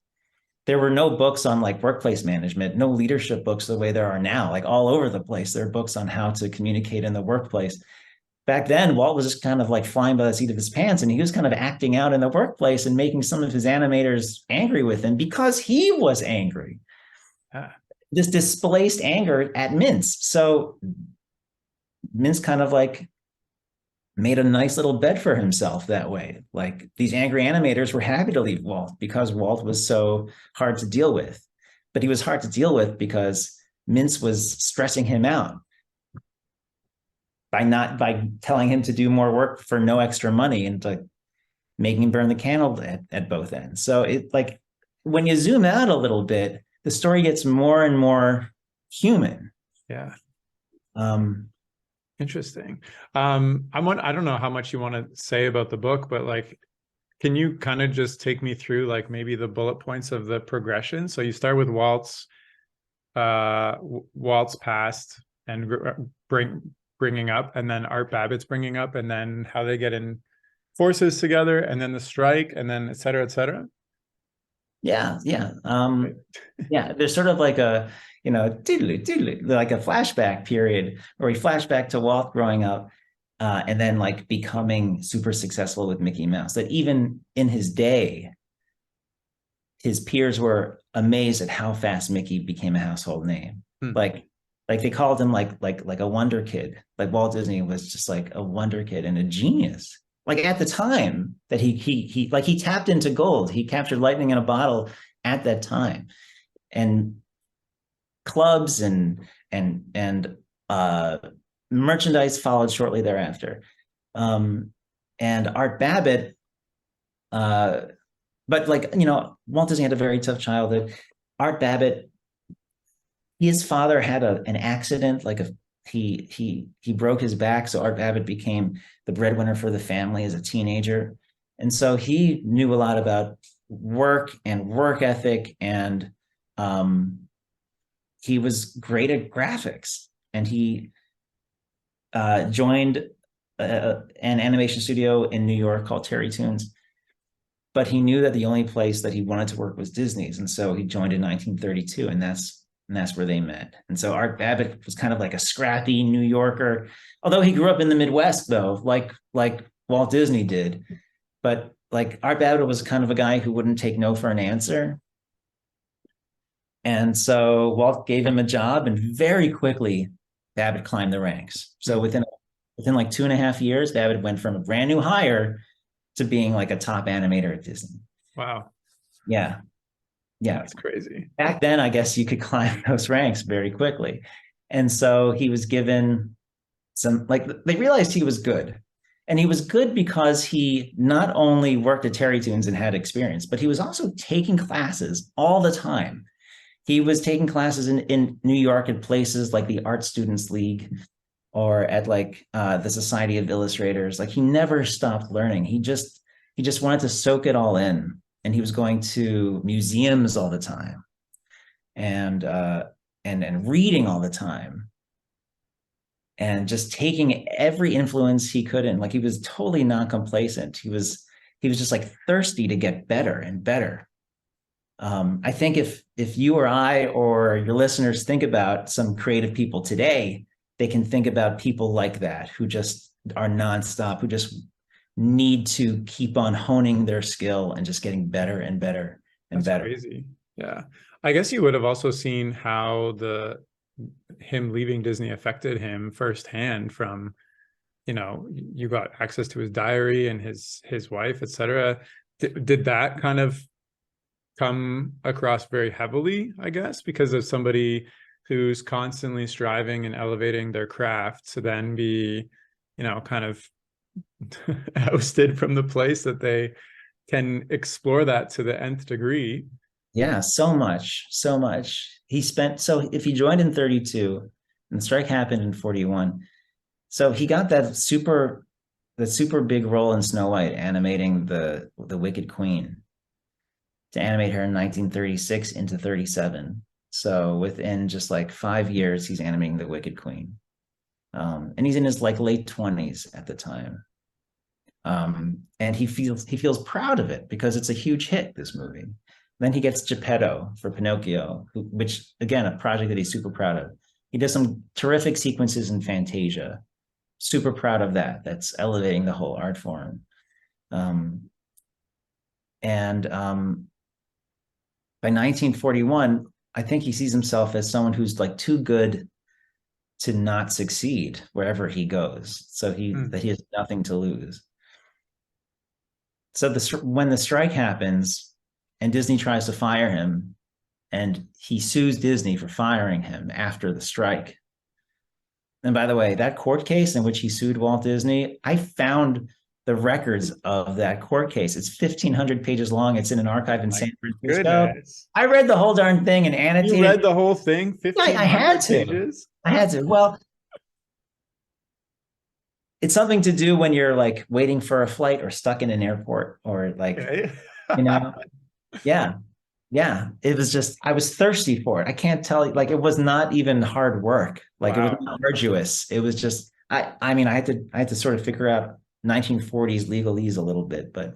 There were no books on like workplace management, no leadership books the way there are now, like all over the place. There are books on how to communicate in the workplace. Back then, Walt was just kind of like flying by the seat of his pants, and he was kind of acting out in the workplace and making some of his animators angry with him because he was angry. This displaced anger at Mintz. So Mintz kind of like made a nice little bed for himself that way. Like these angry animators were happy to leave Walt because Walt was so hard to deal with. But he was hard to deal with because Mintz was stressing him out by telling him to do more work for no extra money and like making him burn the candle at both ends. So it like when you zoom out a little bit, the story gets more and more human. Yeah. Um, Interesting. I don't know how much you want to say about the book, but like, can you kind of just take me through like maybe the bullet points of the progression? So you start with Walt's past and bringing up, and then Art Babbitt's bringing up, and then how they get in forces together, and then the strike, and then et cetera, et cetera. yeah, yeah. Yeah, there's sort of like a, like a flashback period where we flash back to Walt growing up, and then like becoming super successful with Mickey Mouse. That even in his day, his peers were amazed at how fast Mickey became a household name. Hmm. Like they called him like a wonder kid. Like Walt Disney was just like a wonder kid and a genius. Like at the time that he tapped into gold. He captured lightning in a bottle at that time. And clubs and merchandise followed shortly thereafter. And Art Babbitt, but like, Walt Disney had a very tough childhood. Art Babbitt, his father had an accident, he broke his back, so Art Babbitt became the breadwinner for the family as a teenager, and so he knew a lot about work and work ethic, and he was great at graphics, and he joined an animation studio in New York called Terry Toons. But he knew that the only place that he wanted to work was Disney's, and so he joined in 1932, and that's where they met. And so Art Babbitt was kind of like a scrappy New Yorker, although he grew up in the Midwest, though, like Walt Disney did. But like Art Babbitt was kind of a guy who wouldn't take no for an answer. And so Walt gave him a job, and very quickly Babbitt climbed the ranks. So within like 2.5 years, Babbitt went from a brand new hire to being like a top animator at Disney. Wow. Yeah. Yeah. That's crazy. Back then, I guess you could climb those ranks very quickly. And so he was given they realized he was good. And he was good because he not only worked at Terry Toons and had experience, but he was also taking classes all the time. He was taking classes in New York at places like the Art Students League, or at like the Society of Illustrators. Like he never stopped learning. He just wanted to soak it all in. And he was going to museums all the time, and reading all the time, and just taking every influence he could in. Like he was totally non-complacent. He was just like thirsty to get better and better. I think if you or I or your listeners think about some creative people today, they can think about people like that who just are nonstop, who just need to keep on honing their skill and just getting better and better and That's better. Crazy. Yeah. I guess you would have also seen how him leaving Disney affected him firsthand from, you got access to his diary and his wife, etc. Did that kind of come across very heavily, I guess, because of somebody who's constantly striving and elevating their craft to then be, kind of ousted from the place that they can explore that to the nth degree? Yeah, so much. So if he joined in 32 and the strike happened in 41, so he got that super big role in Snow White, animating the Wicked Queen, to animate her in 1936 into 37. So within just like 5 years, he's animating the Wicked Queen. And he's in his like late 20s at the time. And he feels proud of it because it's a huge hit, this movie. Then he gets Geppetto for Pinocchio, which again, a project that he's super proud of. He does some terrific sequences in Fantasia. Super proud of that. That's elevating the whole art form. By 1941, I think he sees himself as someone who's like too good to not succeed wherever he goes. So that he has nothing to lose. So when the strike happens and Disney tries to fire him, and he sues Disney for firing him after the strike. And by the way, that court case in which he sued Walt Disney, I found the records of that court case. It's 1,500 pages long. It's in an archive in San Francisco. Goodness. I read the whole darn thing and annotated. You read the whole thing? 1,500 I had to. pages? I had to. Well, it's something to do when you're like waiting for a flight or stuck in an airport or like, Okay. you know, yeah. Yeah, it was just I was thirsty for it. I can't tell you, like it was not even hard work. Like it was Wow. not arduous. It was just I mean I had to sort of figure out 1940s legalese a little bit, but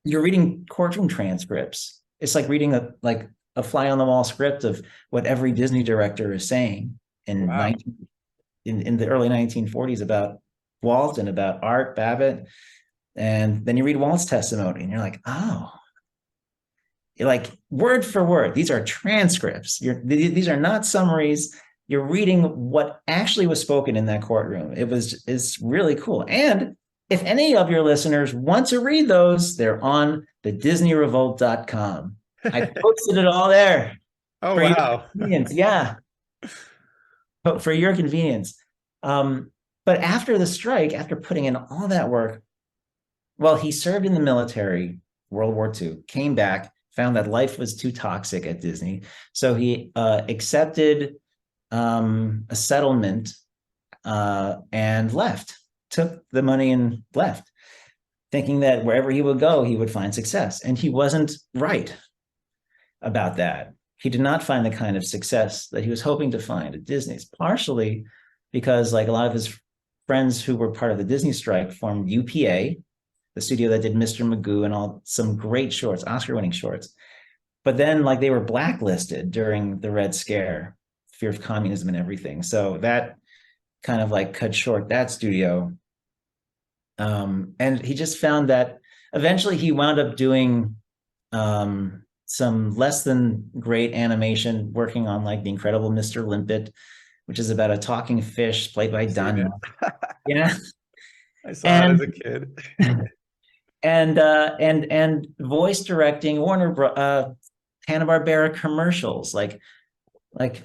you're reading courtroom transcripts. It's like reading a fly on the wall script of what every Disney director is saying in Wow. 19 in the early 1940s about Walt and about Art Babbitt. And then you read Walt's testimony and you're like, oh, like word for word. These are transcripts. These are not summaries. You're reading what actually was spoken in that courtroom. It's really cool. And if any of your listeners want to read those, they're on the DisneyRevolt.com. I posted it all there Oh, for your wow. convenience. Yeah, for your convenience. But after the strike, after putting in all that work, well, he served in the military, World War II, came back, found that life was too toxic at Disney. So he accepted a settlement and left, took the money and left, thinking that wherever he would go, he would find success. And he wasn't right about that. He did not find the kind of success that he was hoping to find at Disney's, partially because like a lot of his friends who were part of the Disney strike formed UPA, the studio that did Mr. Magoo and all some great shorts, Oscar-winning shorts. But then like they were blacklisted during the Red Scare, fear of communism and everything. So that kind of like cut short that studio. And he just found that eventually he wound up doing some less than great animation, working on like The Incredible Mr. Limpet, which is about a talking fish played by Don. Yeah. I saw it And as a kid. and voice directing Hanna-Barbera commercials, like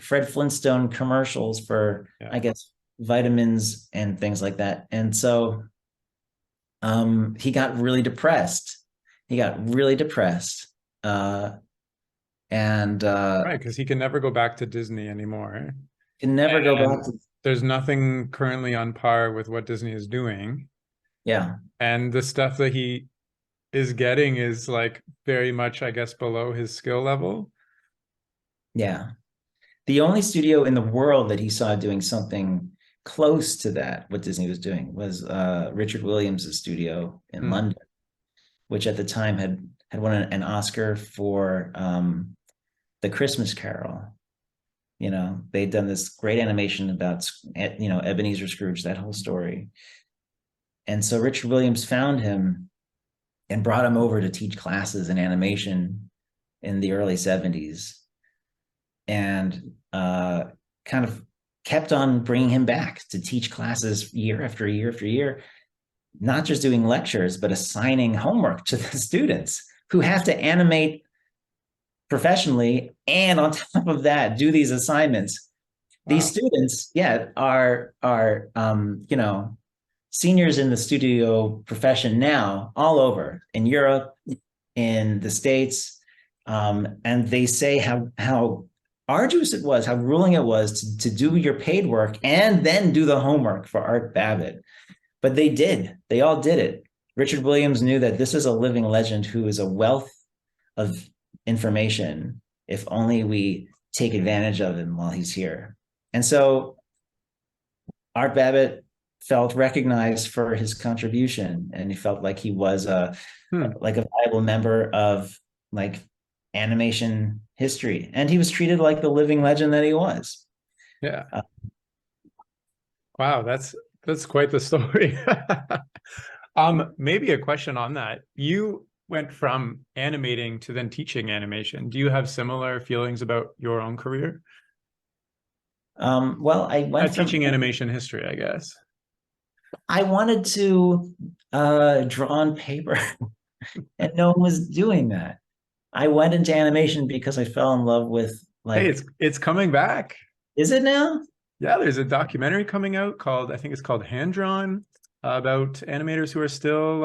Fred Flintstone commercials for, Yeah. I guess, vitamins and things like that. And so he got really depressed. He got really depressed. And Right, because he can never go back to Disney anymore. can never go And back to, there's nothing currently on par with what Disney is doing. yeah, And the stuff that he is getting is like very much, I guess, below his skill level. yeah. The only studio in the world that he saw doing something close to that, what Disney was doing, was Richard Williams' studio in Hmm. London, which at the time had won an Oscar for The Christmas Carol. You know, they'd done this great animation about, you know, Ebenezer Scrooge, that whole story. And so Richard Williams found him and brought him over to teach classes in animation in the early 70s, and kind of kept on bringing him back to teach classes year after year after year, not just doing lectures, but assigning homework to the students who have to animate professionally, and on top of that, do these assignments. These Wow. students, yeah, are you know, seniors in the studio profession now, all over in Europe, in the States, and they say how arduous it was, how grueling it was to do your paid work and then do the homework for Art Babbitt. But they did. They all did it. Richard Williams knew that this is a living legend who is a wealth of information if only we take advantage of him while he's here. And so Art Babbitt felt recognized for his contribution, and he felt like he was like a viable member of like animation history, and he was treated like the living legend that he was. Yeah. Wow, that's quite the story. Maybe a question on that. You went from animating to then teaching animation. Do you have similar feelings about your own career? Well, I went from Teaching animation history, I guess. I wanted to draw on paper, and no one was doing that. I went into animation because I fell in love with Hey, like, it's coming back. is it now? Yeah, there's a documentary coming out called, I think it's called Hand Drawn, about animators who are still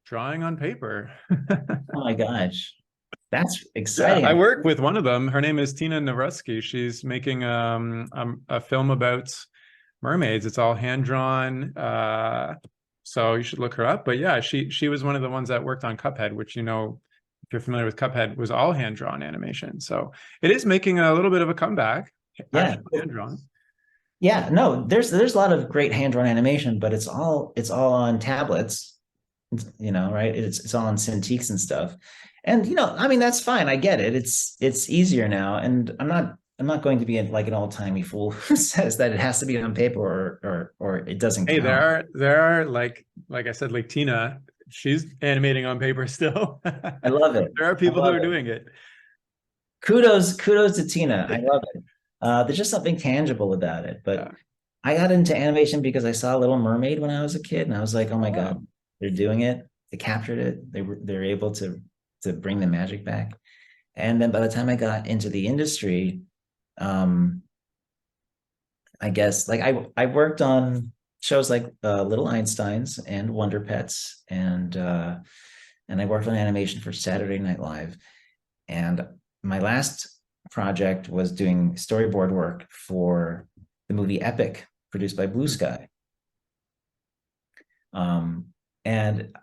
drawing on paper. Oh my gosh, that's Yeah, I exciting. work with one of them. Her name is Tina Navrusky. She's making a film about mermaids. It's all hand drawn. So you should look her up. But yeah, she was one of the ones that worked on Cuphead, which, you know, if you're familiar with Cuphead, was all hand drawn animation. So it is making a little bit of a comeback, Yeah. actually hand drawn. Yeah, no, there's a lot of great hand-drawn animation, but it's all on tablets, right? It's all on Cintiqs and stuff. And I mean, that's fine. I get it. It's easier now. And I'm not going to be like an old-timey fool who says that it has to be on paper or it doesn't Hey, count. there are like I said, like Tina, she's animating on paper still. I love it. There are I people who love are it. doing it. Kudos to Tina. I love it. There's just something tangible about it. But Yeah. I got into animation because I saw Little Mermaid when I was a kid, and I was like, oh Oh, my wow. God, they're doing it. They captured it. They're able to bring the magic back. And then by the time I got into the industry, um, I guess like I worked on shows like Little Einsteins and Wonder Pets, and I worked on animation for Saturday Night Live. And my last project was doing storyboard work for the movie Epic, produced by Blue Hmm. Sky. And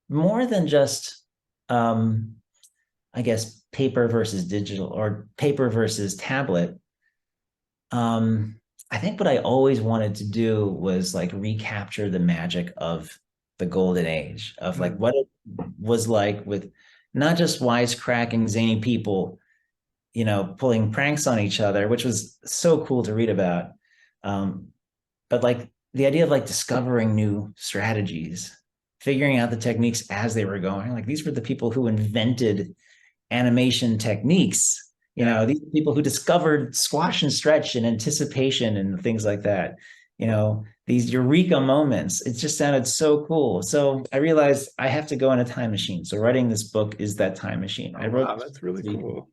more than just, I guess, paper versus digital or paper versus tablet, I think what I always wanted to do was like recapture the magic of the golden age of like Hmm. what it was like with not just wisecracking zany people, pulling pranks on each other, which was so cool to read about. Um, but like the idea of like discovering new strategies, figuring out the techniques as they were going. Like these were the people who invented animation techniques. Yeah. These people who discovered squash and stretch and anticipation and things like that. These eureka moments. It just sounded so cool. So I realized I have to go in a time machine. So writing this book is that time machine. I Oh, wrote wow. this That's really book, cool.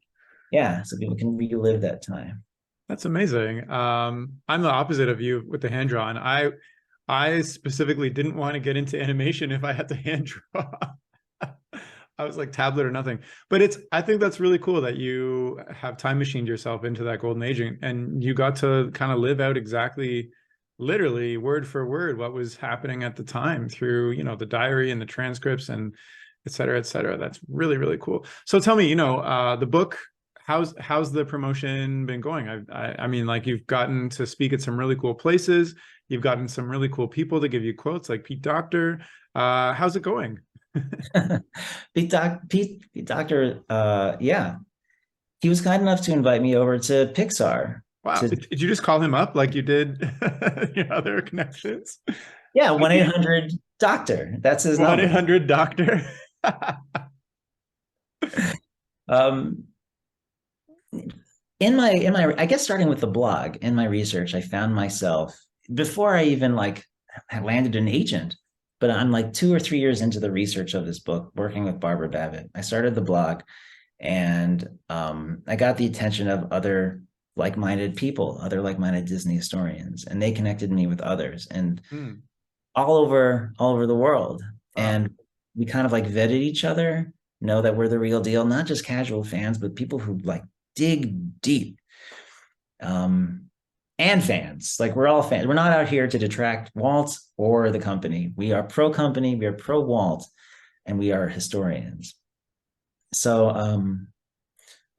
yeah, so people can relive that time. That's amazing. I'm the opposite of you with the hand drawn. I specifically didn't want to get into animation if I had to hand draw. I was like tablet or nothing. But I think that's really cool that you have time machined yourself into that golden age and you got to kind of live out exactly, literally word for word, what was happening at the time through, the diary and the transcripts and et cetera, et cetera. That's really, really cool. So tell me, the book, how's the promotion been going? I mean, like you've gotten to speak at some really cool places. You've gotten some really cool people to give you quotes like Pete Docter. How's it going? Pete Doctor, yeah, he was kind enough to invite me over to Pixar Wow. to, Did you just call him up like you did your other connections? yeah, 1-800 doctor. That's his number. 1-800 doctor. Um, I guess starting with the blog, in my research, I found myself before I even like had landed an agent, but I'm like 2 or 3 years into the research of this book, working with Art Babbitt. I started the blog, and I got the attention of other like-minded people, other like-minded Disney historians, and they connected me with others, and Hmm. all over the world. Wow. And we kind of like vetted each other, know that we're the real deal, not just casual fans, but people who like dig deep. Um, and fans. Like we're all fans. We're not out here to detract Walt or the company. We are pro company, we are pro Walt, and we are historians. So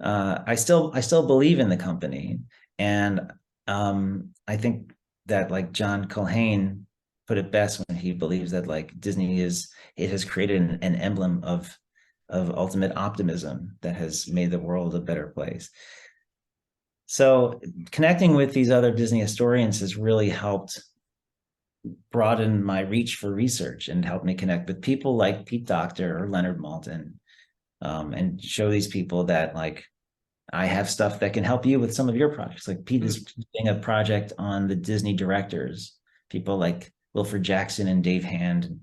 I still believe in the company, and I think that like John Culhane put it best when he believes that like Disney it has created an emblem of ultimate optimism that has made the world a better place. So connecting with these other Disney historians has really helped broaden my reach for research and help me connect with people like Pete Docter or Leonard Maltin, and show these people that like I have stuff that can help you with some of your projects. Like Pete is Hmm. doing a project on the Disney directors, people like Wilfred Jackson and Dave Hand,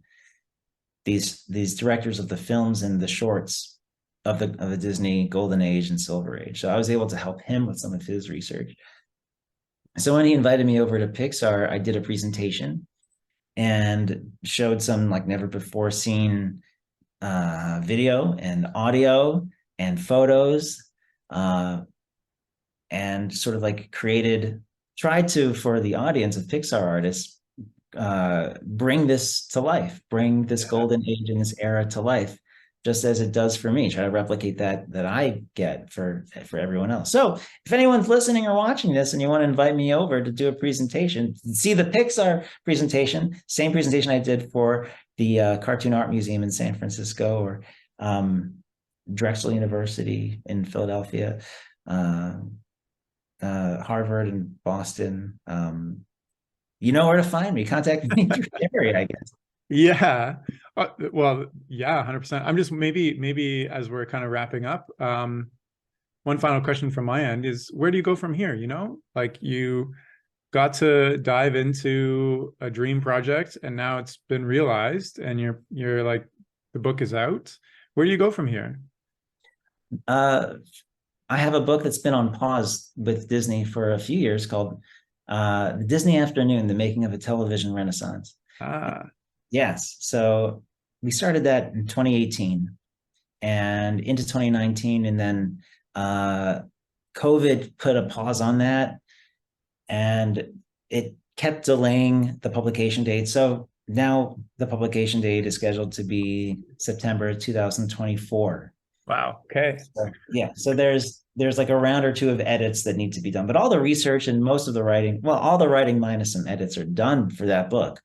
these directors of the films and the shorts of the Disney Golden Age and Silver Age. So I was able to help him with some of his research. So when he invited me over to Pixar, I did a presentation and showed some like never before seen video and audio and photos, uh, and sort of like created tried to, for the audience of Pixar artists, bring this to life, bring this Yeah. golden age and this era to life, just as it does for me. Try to replicate that I get for everyone else. So if anyone's listening or watching this and you want to invite me over to do a presentation, see the Pixar presentation, same presentation I did for the Cartoon Art Museum in San Francisco, or Drexel University in Philadelphia, uh, Harvard and Boston. You know where to find me. Contact me through Jerry, I guess. Yeah. Well, yeah, 100%. I'm just maybe as we're kind of wrapping up, one final question from my end is, where do you go from here? You know, like you got to dive into a dream project and now it's been realized and you're like, the book is out. Where do you go from here? Uh, I have a book that's been on pause with Disney for a few years called The Disney Afternoon, The Making of a Television Renaissance. Ah, Yes. So we started that in 2018 and into 2019. And then COVID put a pause on that and it kept delaying the publication date. So now the publication date is scheduled to be September 2024. wow. Okay. So, yeah, so there's like a round or two of edits that need to be done, but all the research and most of the writing, well, all the writing minus some edits are done for that book.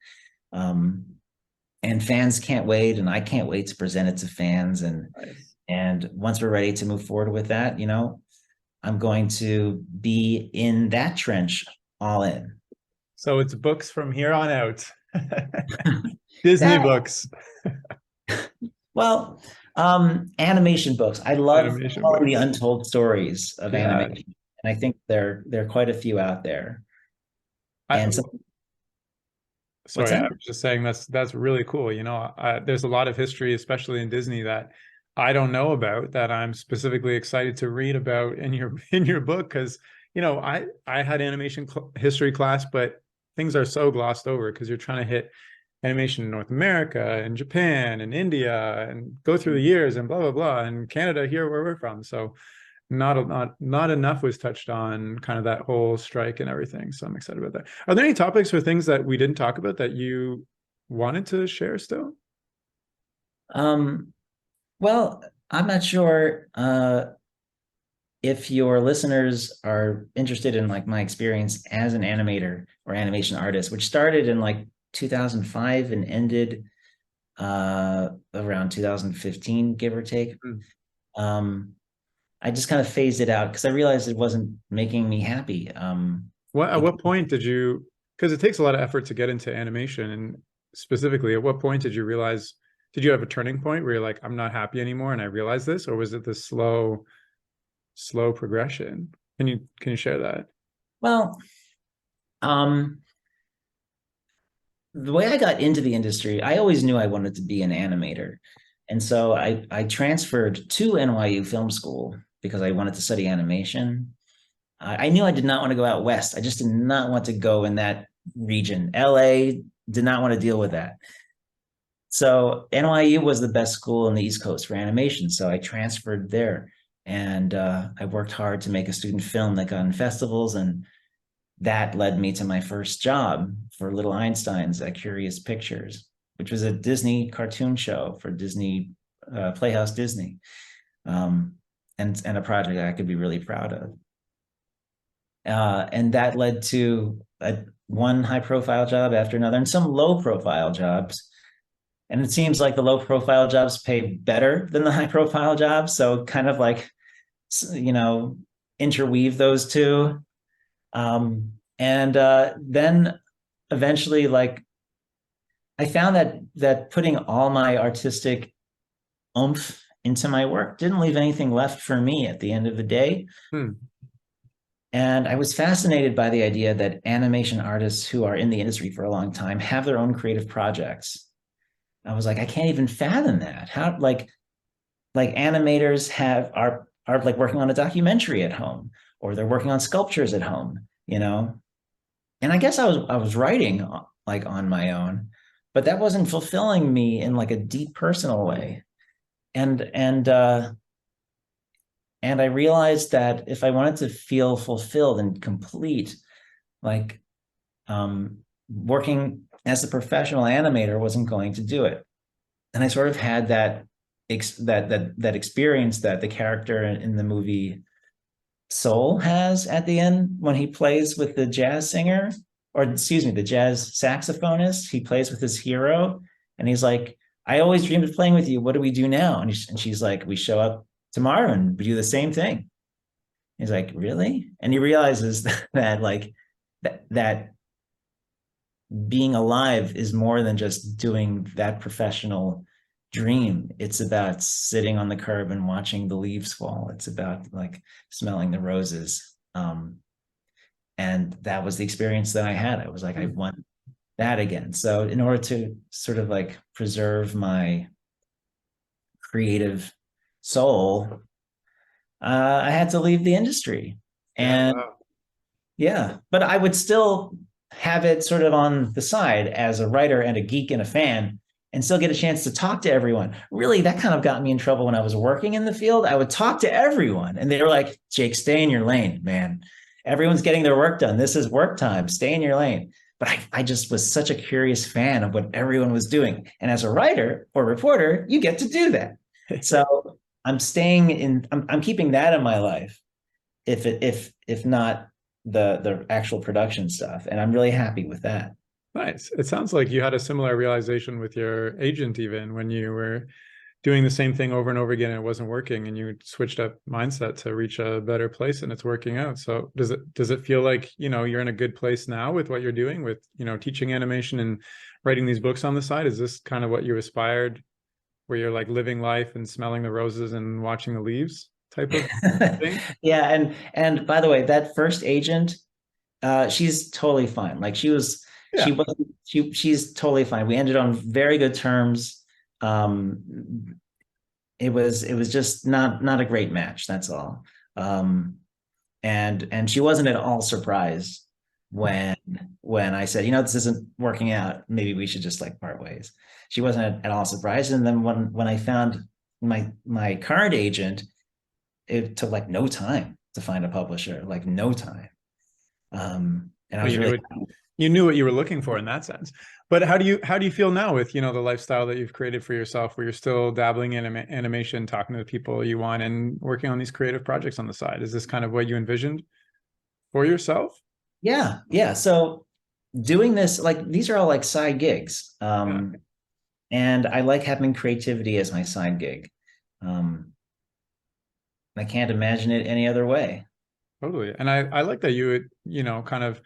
And fans can't wait, and I can't wait to present it to fans. Nice. And once we're ready to move forward with that, I'm going to be in that trench all in. So it's books from here on out. Disney That, books, well, animation books. I love animation telling the books. untold stories of Yeah. animation, and I think there are quite a few out there. I, And so, what's sorry, I that? was just saying that's really cool. You know, there's a lot of history, especially in Disney, that I don't know about that I'm specifically excited to read about in your in your book because you know I had animation history class, but things are so glossed over because you're trying to hit animation in North America and Japan and India and go through the years and blah blah blah and Canada here where we're from. So not enough was touched on kind of that whole strike and everything. So I'm excited about that. Are there any topics or things that we didn't talk about that you wanted to share still? Um, well, I'm not sure if your listeners are interested in like my experience as an animator or animation artist, which started in like 2005 and ended around 2015, give or take. Mm. Um, I just kind of phased it out because I realized it wasn't making me happy. At what point did you, because it takes a lot of effort to get into animation, and specifically, at what point did you realize, did you have a turning point where you're like, I'm not happy anymore and I realized this, or was it this slow progression? Can you share that? Well, um, the way I got into the industry, I always knew I wanted to be an animator. And so I transferred to NYU Film School because I wanted to study animation. I knew I did not want to go out west. I just did not want to go in that region. LA did not want to deal with that. So NYU was the best school on the East Coast for animation. So I transferred there and I worked hard to make a student film that got in festivals. And that led me to my first job for Little Einsteins at Curious Pictures, which was a Disney cartoon show for Disney, Playhouse Disney, and a project that I could be really proud of. And that led to one high profile job after another and some low profile jobs. And it seems like the low profile jobs pay better than the high profile jobs. So kind of like, interweave those two. And then eventually, like, I found that putting all my artistic oomph into my work didn't leave anything left for me at the end of the day. Hmm. And I was fascinated by the idea that animation artists who are in the industry for a long time have their own creative projects. I was like, I can't even fathom that. How like animators are like working on a documentary at home, or they're working on sculptures at home, And I guess I was writing like on my own, but that wasn't fulfilling me in like a deep personal way. And I realized that if I wanted to feel fulfilled and complete, like working as a professional animator wasn't going to do it. And I sort of had that experience that the character in the movie Soul has at the end when he plays with the jazz singer, or excuse me, the jazz saxophonist. He plays with his hero, and he's like, "I always dreamed of playing with you. What do we do now?" And she's like, "We show up tomorrow and we do the same thing." He's like, "Really?" And he realizes that like that being alive is more than just doing that professional dream. It's about sitting on the curb and watching the leaves fall. It's about like smelling the roses. And that was the experience that I had. I was like, I want that again. So in order to sort of like preserve my creative soul, I had to leave the industry. Yeah, And wow. yeah, but I would still have it sort of on the side as a writer and a geek and a fan and still get a chance to talk to everyone. Really, that kind of got me in trouble when I was working in the field. I would talk to everyone and they were like, Jake, stay in your lane, man. Everyone's getting their work done. This is work time. Stay in your lane. But I just was such a curious fan of what everyone was doing. And as a writer or reporter, you get to do that. So I'm keeping that in my life if not the actual production stuff, and I'm really happy with that. Nice. It sounds like you had a similar realization with your agent, even when you were doing the same thing over and over again and it wasn't working, and you switched up mindset to reach a better place and it's working out. So does it feel like, you're in a good place now with what you're doing with, teaching animation and writing these books on the side? Is this kind of what you aspired, where you're like living life and smelling the roses and watching the leaves type of thing? Yeah, and by the way, that first agent, she's totally fine. Like she Yeah. wasn't she's totally fine. We ended on very good terms. um it was just not a great match, that's all. And she wasn't at all surprised when I said, this isn't working out, maybe we should just like part ways. She wasn't at all surprised. And then when I found my current agent, it took like no time to find a publisher, like no time. And I Well, was really you knew what you were looking for in that sense. But how do you feel now with, the lifestyle that you've created for yourself, where you're still dabbling in animation, talking to the people you want, and working on these creative projects on the side? Is this kind of what you envisioned for yourself? yeah. So doing this, like, these are all like side gigs. Yeah, And I like having creativity as my side gig. Um, I can't imagine it any other way. totally. And I like that you would, kind of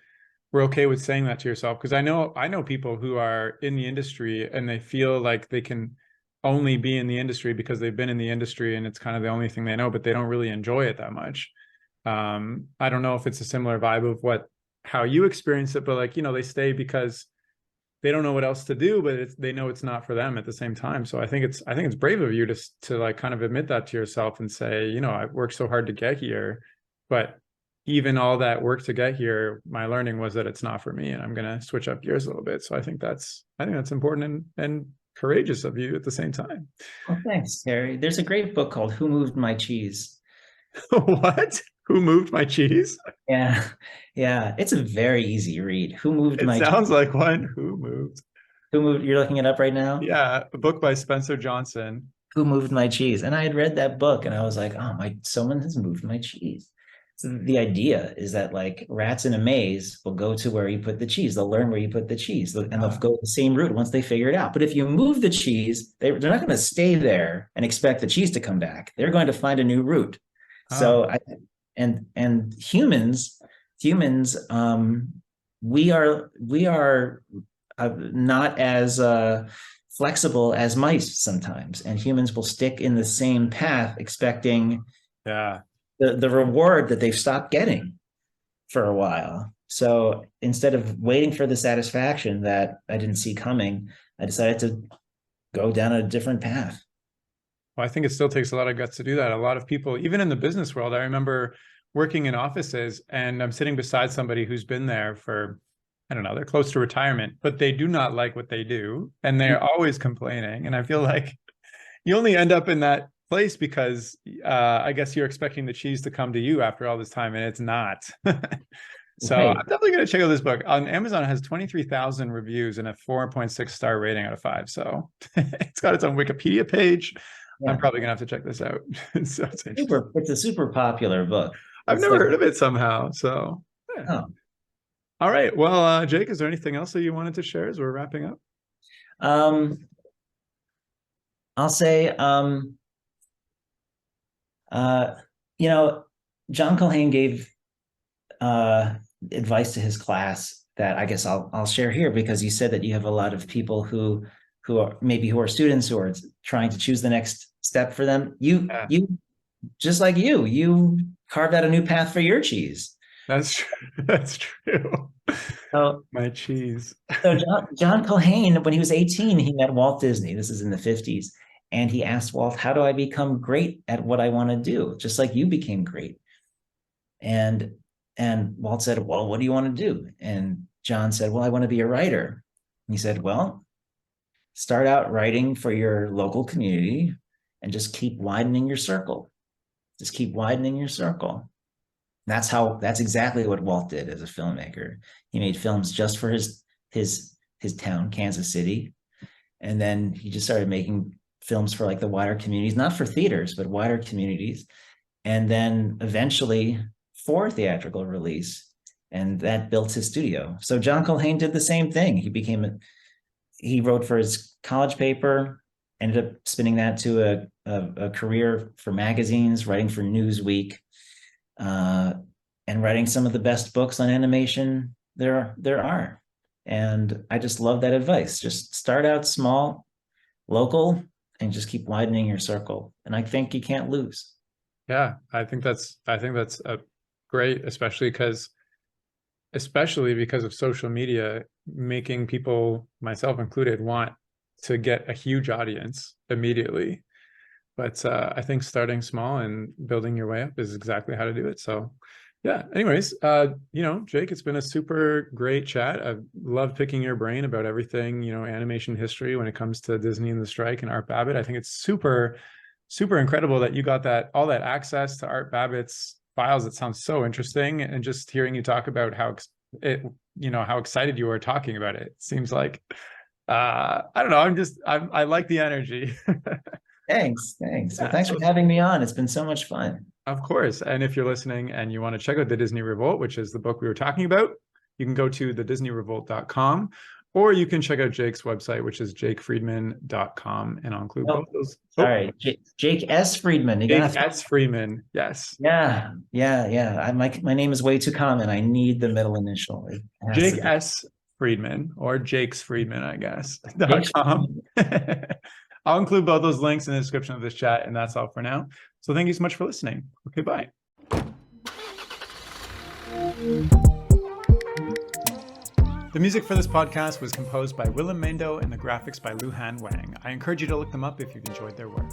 were okay with saying that to yourself, because I know people who are in the industry and they feel like they can only be in the industry because they've been in the industry and it's kind of the only thing they know, but they don't really enjoy it that much. I don't know if it's a similar vibe of how you experience it, but like, they stay because they don't know what else to do, but they know it's not for them at the same time. So I think it's brave of you to like kind of admit that to yourself and say, I've worked so hard to get here, but even all that work to get here, my learning was that it's not for me, and I'm going to switch up gears a little bit. So I think that's important and courageous of you at the same time. Well, thanks, Harry. There's a great book called Who Moved My Cheese? What? Who moved my cheese? Yeah, yeah. It's a very easy read. Who moved It my sounds cheese? like one. Who moved? Who moved? You're looking it up right now? Yeah, a book by Spencer Johnson. Who moved my cheese? And I had read that book and I was like, oh my, someone has moved my cheese. So the idea is that like rats in a maze will go to where you put the cheese. They'll learn where you put the cheese and they'll go the same route once they figure it out. But if you move the cheese, they're not going to stay there and expect the cheese to come back. They're going to find a new route. Oh, So and humans, we are not as flexible as mice sometimes, and humans will stick in the same path expecting yeah. the reward that they've stopped getting for a while. So instead of waiting for the satisfaction that I didn't see coming, I decided to go down a different path. Well, I think it still takes a lot of guts to do that. A lot of people, even in the business world, I remember working in offices and I'm sitting beside somebody who's been there for, I don't know, they're close to retirement, but they do not like what they do and they're always complaining. And I feel like you only end up in that place because I guess you're expecting the cheese to come to you after all this time and it's not. So Right. I'm definitely going to check out this book. On Amazon, it has 23,000 reviews and a 4.6 star rating out of 5. So it's got its own Wikipedia page. I'm Yeah. probably going to have to check this out. So it's interesting. It's a super popular book. I've It's never like, heard of it somehow. So yeah. oh, All right. Well, Jake, is there anything else that you wanted to share as we're wrapping up? um, I'll say, uh, you know, John Culhane gave uh, advice to his class that I guess I'll share here, because you said that you have a lot of people who are students who are trying to choose the next step for them. Yeah, You just like you carved out a new path for your cheese. that's true. That's true. So My cheese. so John Culhane, when he was 18, he met Walt Disney. This is in the 50s. And he asked Walt, how do I become great at what I want to do? Just like you became great. And Walt said, well, what do you want to do? And John said, well, I want to be a writer. And he said, well, start out writing for your local community and just keep widening your circle. Just keep widening your circle. That's exactly what Walt did as a filmmaker. He made films just for his town, Kansas City. And then he just started making films for like the wider communities, not for theaters, but wider communities. And then eventually for theatrical release. And that built his studio. So John Culhane did the same thing. He wrote for his college paper, ended up spinning that to a career for magazines, writing for Newsweek, and writing some of the best books on animation there are. And I just love that advice. Just start out small, local, and just keep widening your circle. And I think you can't lose. Yeah, I think that's a great, especially because of social media making people, myself included, want to get a huge audience immediately. But I think starting small and building your way up is exactly how to do it. So yeah, anyways, Jake, it's been a super great chat. I've loved picking your brain about everything, animation history when it comes to Disney and the strike and Art Babbitt. I think it's super, super incredible that you got all that access to Art Babbitt's files. It sounds so interesting. And just hearing you talk about how excited you were talking about it, seems like, I don't know, I like the energy. Thanks. Well, Yeah, thanks for having me on. It's been so much fun. of course. And if you're listening and you want to check out the Disney Revolt, which is the book we were talking about, you can go to thedisneyrevolt.com, or you can check out Jake's website, which is jakefriedman.com. And I'll include both those. Sorry, Jake S. Friedman. Jake S. Friedman. Yes. Yeah. My name is way too common. I need the middle initial. Jake S. Friedman, or Jake's Friedman, I guess. .com. I'll include both those links in the description of this chat, and that's all for now. So thank you so much for listening. Okay, bye. The music for this podcast was composed by Willem Mendo and the graphics by Luhan Wang. I encourage you to look them up if you've enjoyed their work.